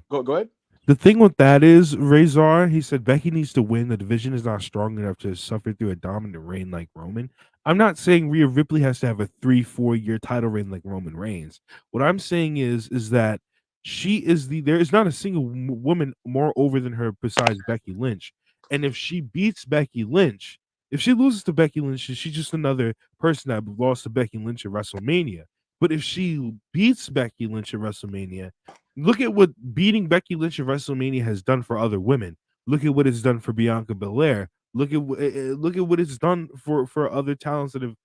Go ahead. The thing with that is, Razor, he said Becky needs to win. The division is not strong enough to suffer through a dominant reign like Roman. I'm not saying Rhea Ripley has to have a 3-4 year title reign like Roman Reigns. What I'm saying is that she is there is not a single woman more over than her besides Becky Lynch. And if she beats Becky Lynch, if she loses to Becky Lynch, she's just another person that lost to Becky Lynch at WrestleMania. But if she beats Becky Lynch at WrestleMania, look at what beating Becky Lynch at WrestleMania has done for other women. Look at what it's done for Bianca Belair. Look at what it's done for other talents that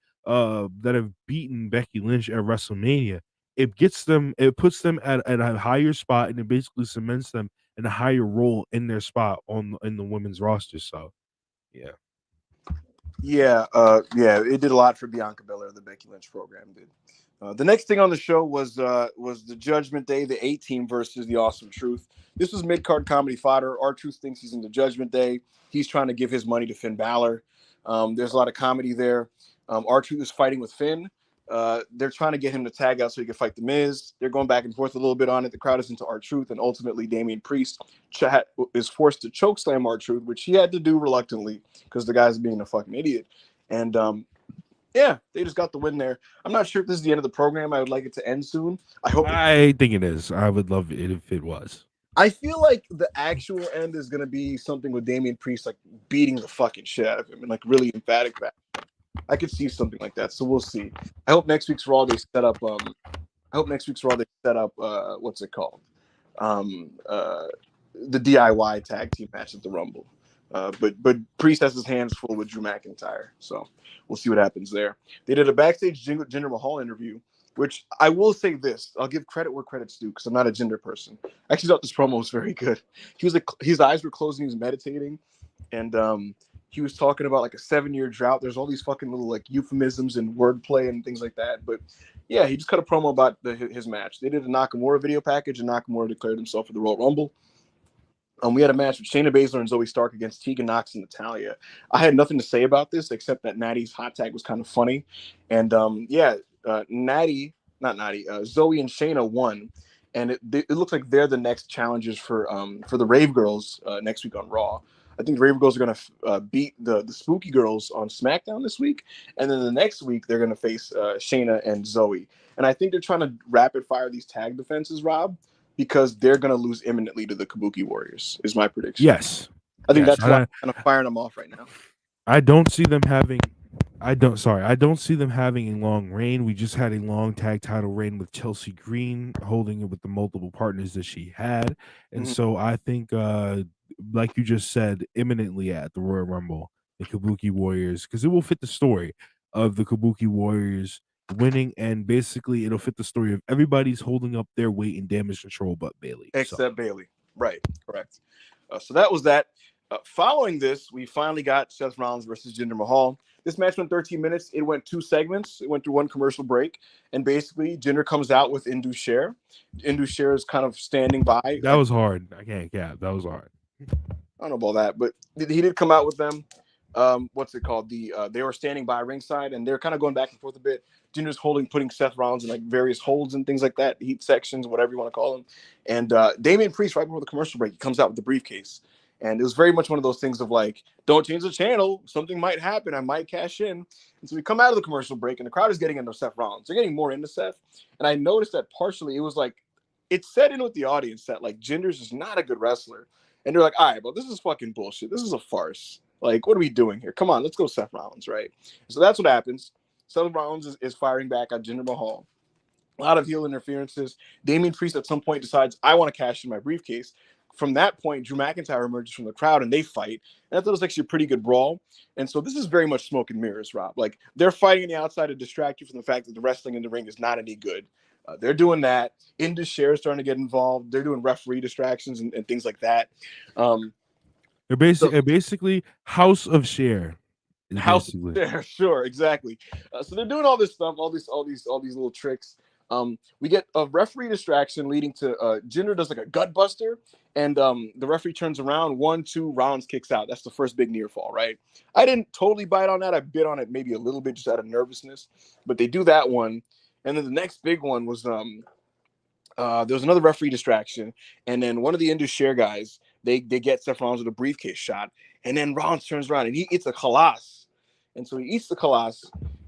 have beaten Becky Lynch at WrestleMania. It puts them at a higher spot, and it basically cements them in a higher role in their spot in the women's roster. So, yeah. Yeah, it did a lot for Bianca Belair. The Becky Lynch program did. The next thing on the show was the Judgment Day, the 18 versus the Awesome Truth. This was mid-card comedy fodder. R-Truth thinks he's in the Judgment Day. He's trying to give his money to Finn Balor. There's a lot of comedy there. R-Truth is fighting with Finn. They're trying to get him to tag out so he can fight The Miz. They're going back and forth a little bit on it. The crowd is into R-Truth, and ultimately Damian Priest is forced to chokeslam R-Truth, which he had to do reluctantly because the guy's being a fucking idiot. And yeah, they just got the win there. I'm not sure if this is the end of the program. I would like it to end soon. I think it is. I would love it if it was. I feel like the actual end is going to be something with Damian Priest like beating the fucking shit out of him and like really emphatic back. I could see something like that. So we'll see. I hope next week's Raw they set up what's it called? The DIY tag team match at the Rumble. But Priest has his hands full with Drew McIntyre. So we'll see what happens there. They did a backstage Jinder Mahal interview, which I will say this. I'll give credit where credit's due because I'm not a Jinder person. I actually thought this promo was very good. His eyes were closed and he was meditating. And he was talking about like a 7-year drought. There's all these fucking little like euphemisms and wordplay and things like that. But yeah, he just cut a promo about his match. They did a Nakamura video package and Nakamura declared himself for the Royal Rumble. We had a match with Shayna Baszler and Zoe Stark against Tegan Nox and Natalya. I had nothing to say about this except that Natty's hot tag was kind of funny. And Zoe and Shayna won. and it looks like they're the next challengers for the Rave Girls next week on Raw. I think the Rave Girls are going to beat the Spooky Girls on SmackDown this week, and then the next week they're going to face Shayna and Zoe. And I think they're trying to rapid fire these tag defenses, Rob, because they're going to lose imminently to the Kabuki Warriors. Is my prediction. Yes, I think that's why I'm kind of firing them off right now. I don't see them having. I don't see them having a long reign. We just had a long tag title reign with Chelsea Green holding it with the multiple partners that she had. And so I think like you just said, imminently at the Royal Rumble, the Kabuki Warriors, because it will fit the story of the Kabuki Warriors winning, and basically it'll fit the story of everybody's holding up their weight in damage control but Bayley. Except Bayley. Right, correct. So that was that. Following this, we finally got Seth Rollins versus Jinder Mahal. This match went 13 minutes. It went 2 segments. It went through 1 commercial break. And basically, Jinder comes out with Indi Share. Indi Share is kind of standing by. That was hard. I can't cap. That was hard. I don't know about that, but he did come out with them. What's it called? They were standing by ringside, and they're kind of going back and forth a bit. Jinder's putting Seth Rollins in like various holds and things like that, heat sections, whatever you want to call them. And Damian Priest, right before the commercial break, he comes out with the briefcase. And it was very much one of those things of like, don't change the channel. Something might happen. I might cash in. And so we come out of the commercial break, and the crowd is getting into Seth Rollins. They're getting more into Seth. And I noticed that partially it was like, it set in with the audience that like Jinder's is not a good wrestler. And they're like, all right, well, this is fucking bullshit. This is a farce. Like, what are we doing here? Come on, let's go Seth Rollins, right? So that's what happens. Seth Rollins is firing back at Jinder Mahal. A lot of heel interferences. Damian Priest at some point decides, I want to cash in my briefcase. From that point, Drew McIntyre emerges from the crowd and they fight. And I thought it was actually a pretty good brawl. And so this is very much smoke and mirrors, Rob. Like, they're fighting on the outside to distract you from the fact that the wrestling in the ring is not any good. They're doing that. Indi Share is starting to get involved. They're doing referee distractions and things like that. They're basically House of Share. House of Share, sure, exactly. So they're doing all this stuff, all these little tricks. We get a referee distraction leading to Jinder does like a gut buster, and the referee turns around, 1-2, Rollins kicks out. That's the first big near fall, right? I didn't totally bite on that. I bit on it maybe a little bit just out of nervousness, but they do that one. And then the next big one was there was another referee distraction, and then one of the Indi Share guys, they get Seth Rollins with a briefcase shot, and then Rollins turns around and he eats a kolass, and so he eats the kolass,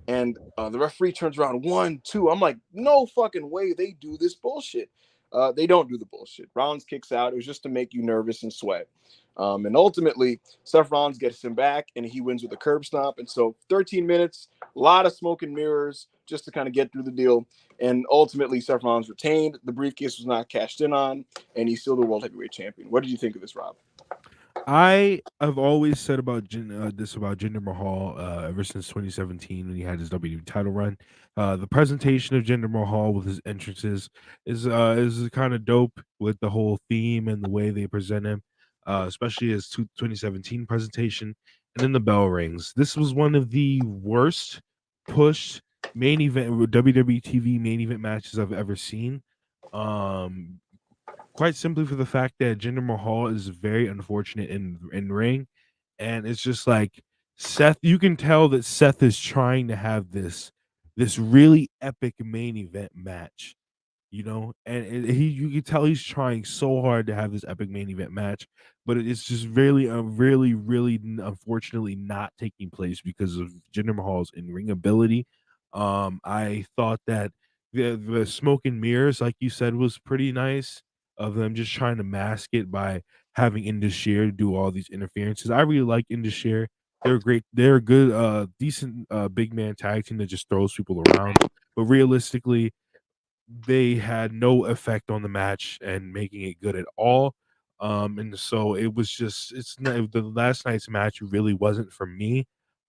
and the referee turns around, 1-2. I'm like, no fucking way they do this bullshit. They don't do the bullshit. Rollins kicks out. It was just to make you nervous and sweat. And ultimately, Seth Rollins gets him back, and he wins with a curb stomp. And so 13 minutes, a lot of smoke and mirrors just to kind of get through the deal. And ultimately, Seth Rollins retained. The briefcase was not cashed in on, and he's still the World Heavyweight Champion. What did you think of this, Rob? I have always said about Jinder Mahal ever since 2017 when he had his WWE title run. The presentation of Jinder Mahal with his entrances is kind of dope with the whole theme and the way they present him, especially his 2017 presentation. And then the bell rings. This was one of the worst pushed main event WWE TV main event matches I've ever seen. Quite simply for the fact that Jinder Mahal is very unfortunate in ring, and it's just like Seth. You can tell that Seth is trying to have this really epic main event match, you know, and you can tell he's trying so hard to have this epic main event match, but it's just really unfortunately not taking place because of Jinder Mahal's in-ring ability. I thought that the smoke and mirrors, like you said, was pretty nice of them just trying to mask it by having Indi Share do all these interferences. I really like Indi Share. They're great. They're a good, decent big man tag team that just throws people around. But realistically, they had no effect on the match and making it good at all. And so it was just the last night's match really wasn't for me.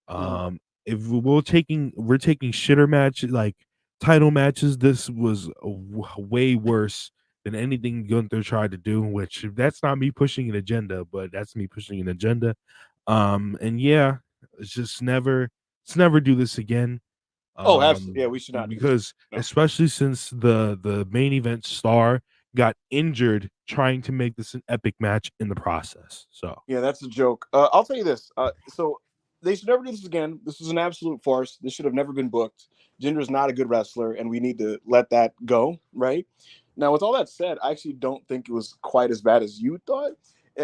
If we're taking shitter match like title matches, this was way worse than anything Gunther tried to do, which that's not me pushing an agenda, but that's me pushing an agenda. And yeah, let's never do this again. Oh, absolutely. Yeah, we should not. Because especially since the main event star got injured trying to make this an epic match in the process. So yeah, that's a joke. I'll tell you this. So they should never do this again. This was an absolute farce. This should have never been booked. Jinder is not a good wrestler, and we need to let that go, right? Now, with all that said, I actually don't think it was quite as bad as you thought.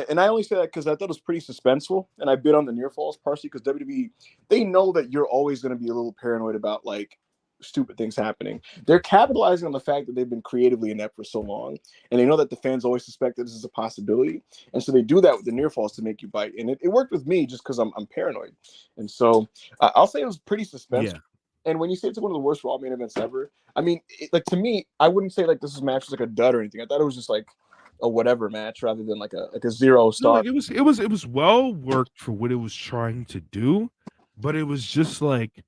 And I only say that because I thought it was pretty suspenseful, and I bid on the near falls partially because WWE, they know that you're always going to be a little paranoid about like stupid things happening. They're capitalizing on the fact that they've been creatively inept for so long, and they know that the fans always suspect that this is a possibility, and so they do that with the near falls to make you bite. And it worked with me just because I'm paranoid, and so I'll say it was pretty suspenseful. Yeah. And when you say it's one of the worst Raw main events ever, I mean, like to me, I wouldn't say like this match was like a dud or anything. I thought it was just like a whatever match rather than like a 0 star. No, like it was well worked for what it was trying to do, but it was just like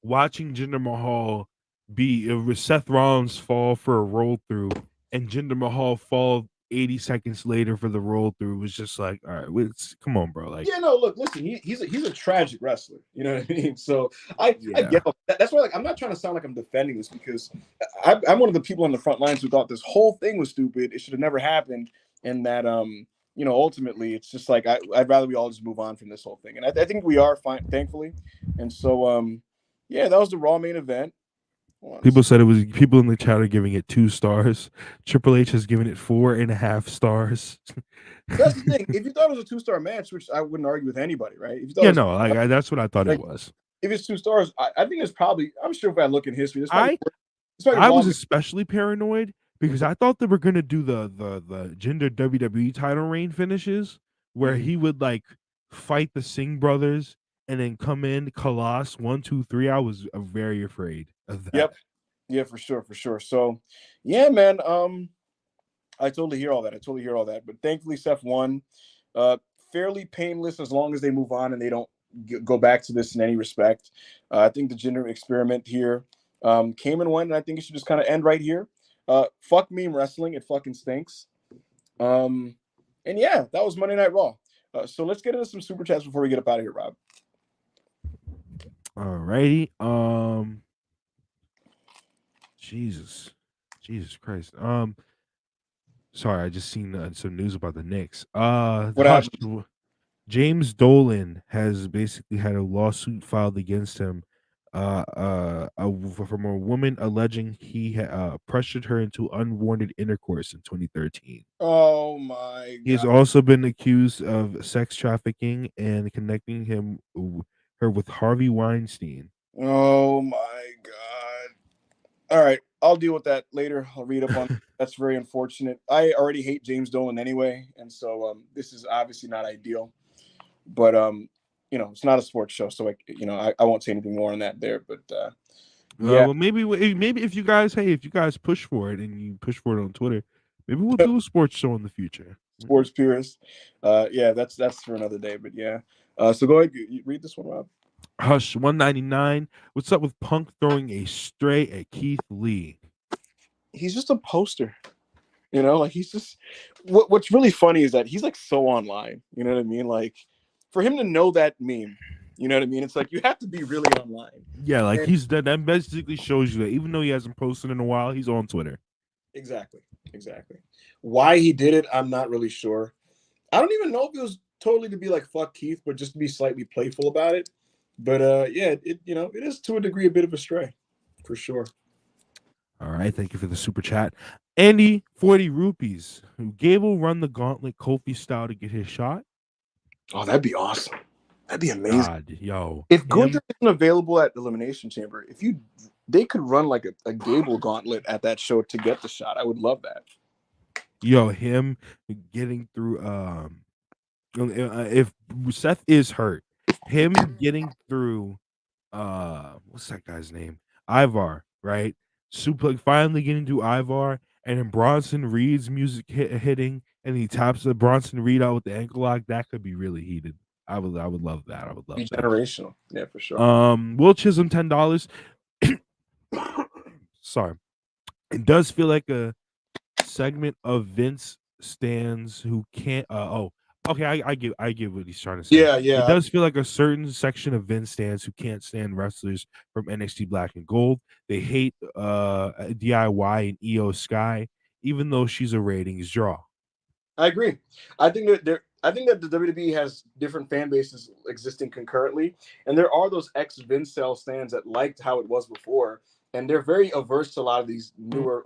watching Jinder Mahal it was Seth Rollins fall for a roll through and Jinder Mahal fall 80 seconds later for the roll through was just like, all right, come on, bro. Like, yeah, no, look, listen, he's a tragic wrestler. You know what I mean? So I get that's why like I'm not trying to sound like I'm defending this because I'm one of the people on the front lines who thought this whole thing was stupid. It should have never happened, and that ultimately it's just like I'd rather we all just move on from this whole thing, and I think we are fine, thankfully. And so yeah, that was the Raw main event. People said it was people in the chat are giving it 2 stars. Triple H has given it 4.5 stars. That's the thing. If you thought it was a 2-star match, which I wouldn't argue with anybody, right? If you thought that's what I thought it was. If it's 2 stars, I think it's probably. I'm sure if I look in history, I was especially paranoid because I thought they were gonna do the Jinder WWE title reign finishes where he would like fight the Singh brothers and then come in Colossus 1, 2, 3. I was very afraid of that. Yep. Yeah, for sure. So, yeah, man. I totally hear all that. But thankfully, Seth won. Fairly painless as long as they move on and they don't go back to this in any respect. I think the Jinder experiment here came and went, and I think it should just kind of end right here. Fuck meme wrestling. It fucking stinks. And yeah, that was Monday Night Raw. So let's get into some super chats before we get up out of here, Rob. Alrighty. Jesus Christ. Sorry, I just seen some news about the Knicks. What happened? James Dolan has basically had a lawsuit filed against him from a woman alleging he pressured her into unwanted intercourse in 2013. Oh my God. He has also been accused of sex trafficking and connecting her with Harvey Weinstein. Oh my God. All right, I'll deal with that later. I'll read up on it. That's very unfortunate. I already hate James Dolan anyway, and so this is obviously not ideal. But it's not a sports show, so I won't say anything more on that there. But yeah, well, maybe if you guys push for it and you push for it on Twitter, maybe we'll do a sports show in the future. Sports purists. Yeah, that's for another day. But yeah, so go ahead, you read this one, Rob. Hush 199. What's up with Punk throwing a stray at Keith Lee? He's just a poster. Like he's just what's really funny is that he's like so online. You know what I mean? Like for him to know that meme, you know what I mean? It's like you have to be really online. Yeah, like that basically shows you that even though he hasn't posted in a while, he's on Twitter. Exactly. Why he did it, I'm not really sure. I don't even know if it was totally to be like fuck Keith, but just to be slightly playful about it. But yeah, it is to a degree a bit of a stray, for sure. All right, thank you for the super chat. Andy, 40 rupees. Gable run the gauntlet Kofi style to get his shot? Oh, that'd be awesome. That'd be amazing. God, yo. If Gunther isn't available at Elimination Chamber, they could run like a Gable gauntlet at that show to get the shot. I would love that. Yo, him getting through if Seth is hurt, him getting through what's that guy's name? Ivar, right? Suplex finally getting through Ivar, and then Bronson Reed's music hitting, and he taps the Bronson Reed out with the ankle lock. That could be really heated. I would love that. I would love that. Generational, yeah, for sure. Will Chisholm $10. Sorry, it does feel like a segment of Vince stands who can't. Okay, I get what he's trying to say. Yeah. It does feel like a certain section of Vince stands who can't stand wrestlers from NXT Black and Gold. They hate DIY and EO Sky, even though she's a ratings draw. I agree. I think that the WWE has different fan bases existing concurrently, and there are those ex-Vince cell stands that liked how it was before, and they're very averse to a lot of these newer,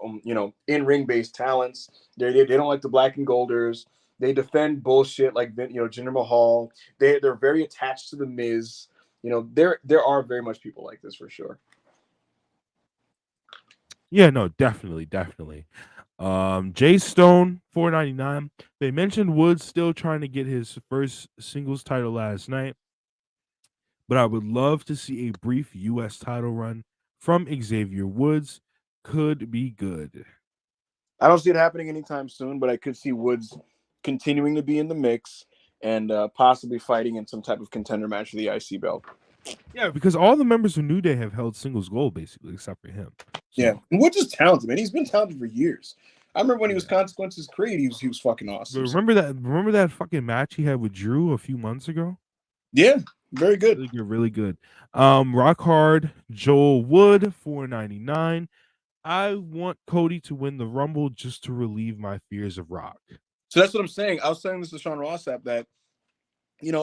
in-ring based talents. They don't like the black and golders. They defend bullshit like Jinder Mahal. They're very attached to the Miz. There are very much people like this for sure. Yeah, no, definitely. Jay Stone, $4.99. They mentioned Woods still trying to get his first singles title last night, but I would love to see a brief U.S. title run from Xavier Woods. Could be good. I don't see it happening anytime soon, but I could see Woods continuing to be in the mix and possibly fighting in some type of contender match for the IC belt. Yeah, because all the members of New Day have held singles gold, basically, except for him. So. Yeah, and Woods is talented, man. He's been talented for years. I remember when he was Consequences Creed, he was fucking awesome. But remember that fucking match he had with Drew a few months ago? Yeah, very good. Really good. Rock Hard, Joel Wood, $4.99. I want Cody to win the Rumble just to relieve my fears of Rock. So that's what I'm saying. I was saying this to Sean Ross Sapp that,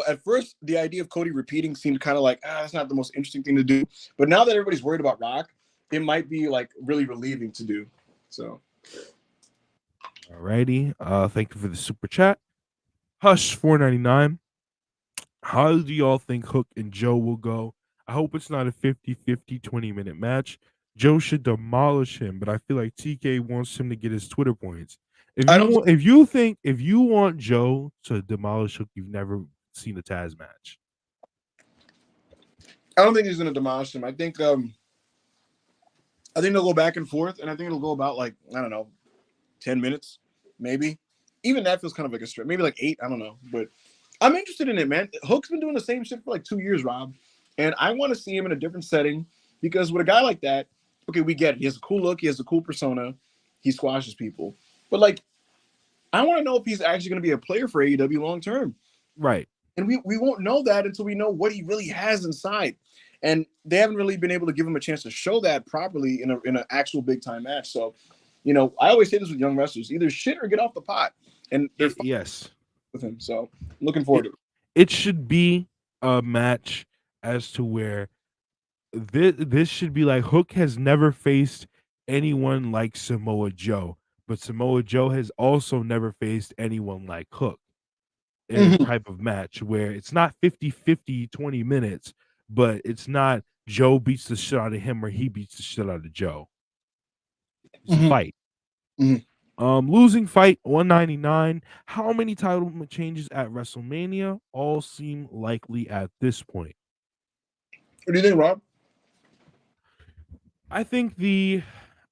at first the idea of Cody repeating seemed kind of like, that's not the most interesting thing to do. But now that everybody's worried about Rock, it might be like really relieving to do. So. Alrighty. Thank you for the super chat. Hush, $4.99. How do y'all think Hook and Joe will go? I hope it's not a 50-50 20-minute match. Joe should demolish him, but I feel like TK wants him to get his Twitter points. If you want Joe to demolish Hook, you've never seen a Taz match. I don't think he's going to demolish him. I think they'll go back and forth, and I think it'll go about 10 minutes, maybe. Even that feels kind of like a stretch. Maybe 8. I don't know, but I'm interested in it, man. Hook's been doing the same shit for 2 years, Rob, and I want to see him in a different setting because with a guy like that, okay, we get it. He has a cool look. He has a cool persona. He squashes people, but I want to know if he's actually going to be a player for AEW long term, right? And we won't know that until we know what he really has inside. And they haven't really been able to give him a chance to show that properly in an actual big time match. So, I always say this with young wrestlers: either shit or get off the pot. And they're with him. So, looking forward to it. It should be a match as to where this should be like Hook has never faced anyone like Samoa Joe, but Samoa Joe has also never faced anyone like Hook in a type of match where it's not 50-50 20 minutes, but it's not Joe beats the shit out of him or he beats the shit out of Joe. It's a fight. Losing fight, $199. How many title changes at WrestleMania? All seem likely at this point. What do you think, Rob? I think the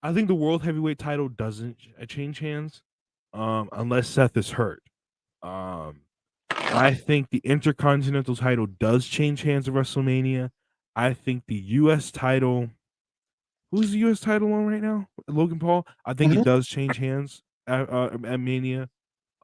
world heavyweight title doesn't change hands, unless Seth is hurt. I think the Intercontinental title does change hands at WrestleMania. I think the U.S. title. Who's the U.S. title on right now? Logan Paul. I think it does change hands at Mania.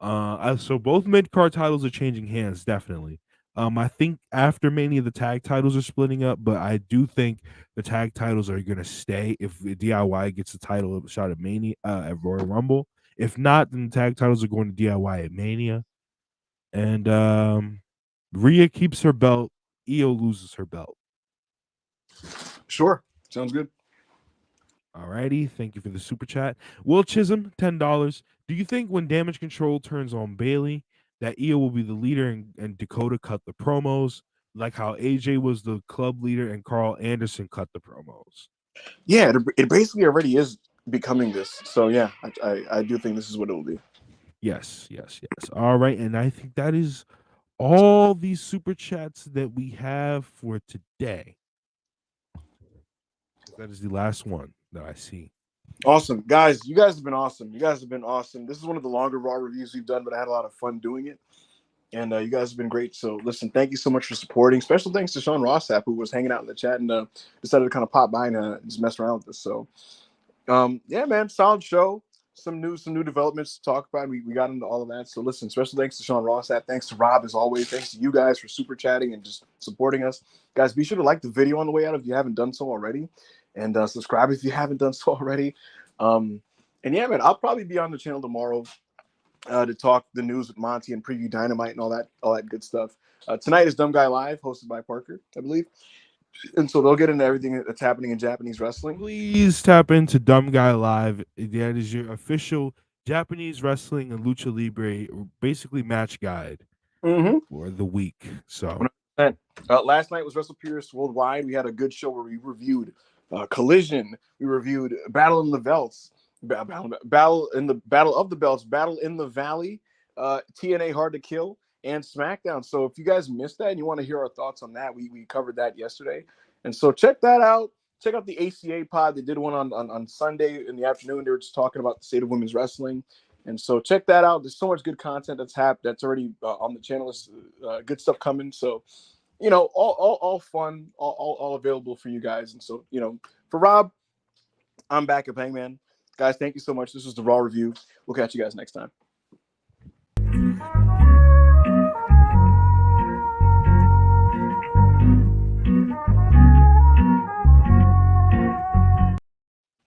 So both mid-card titles are changing hands, definitely. I think after Mania, the tag titles are splitting up, but I do think the tag titles are going to stay if DIY gets the title shot at Mania at Royal Rumble. If not, then the tag titles are going to DIY at Mania. And Rhea keeps her belt. Io loses her belt. Sure. Sounds good. Alrighty. Thank you for the super chat. Will Chisholm, $10. Do you think when Damage Control turns on Bailey, that Io will be the leader and Dakota cut the promos, like how AJ was the club leader and Carl Anderson cut the promos? Yeah, it basically already is becoming this. So yeah, I do think this is what it will be. Yes. All right, and I think that is all these super chats that we have for today. That is the last one that I see. Awesome. Guys, you guys have been awesome. This is one of the longer Raw reviews we've done, but I had a lot of fun doing it. And you guys have been great. So listen, thank you so much for supporting. Special thanks to Sean Ross Sapp, who was hanging out in the chat and decided to kind of pop by and just mess around with us. So yeah, man, solid show. Some new developments to talk about. We got into all of that. So listen, special thanks to Sean Ross Sapp. Thanks to Rob as always. Thanks to you guys for super chatting and just supporting us. Guys, be sure to like the video on the way out if you haven't done so already. And subscribe if you haven't done so already. And yeah, man, I'll probably be on the channel tomorrow to talk the news with Monty and preview Dynamite and all that good stuff. Tonight is Dumb Guy Live, hosted by Parker, I believe. And so they'll get into everything that's happening in Japanese wrestling. Please tap into Dumb Guy Live. That is your official Japanese wrestling and lucha libre, basically match guide for the week. So 100%. Last night was Wrestle Purist Worldwide. We had a good show where we reviewed Collision. We reviewed Battle in the Belts, Battle in the Battle of the Belts, Battle in the Valley, TNA Hard to Kill, and SmackDown. So if you guys missed that and you want to hear our thoughts on that, we covered that yesterday. And so check that out. Check out the ACA pod. They did one on Sunday in the afternoon. They were just talking about the state of women's wrestling. And so check that out. There's so much good content that's already on the channel. Good stuff coming. So, all fun, all available for you guys. And so, for Rob, I'm back at Hangman. Guys, thank you so much. This was the Raw Review. We'll catch you guys next time.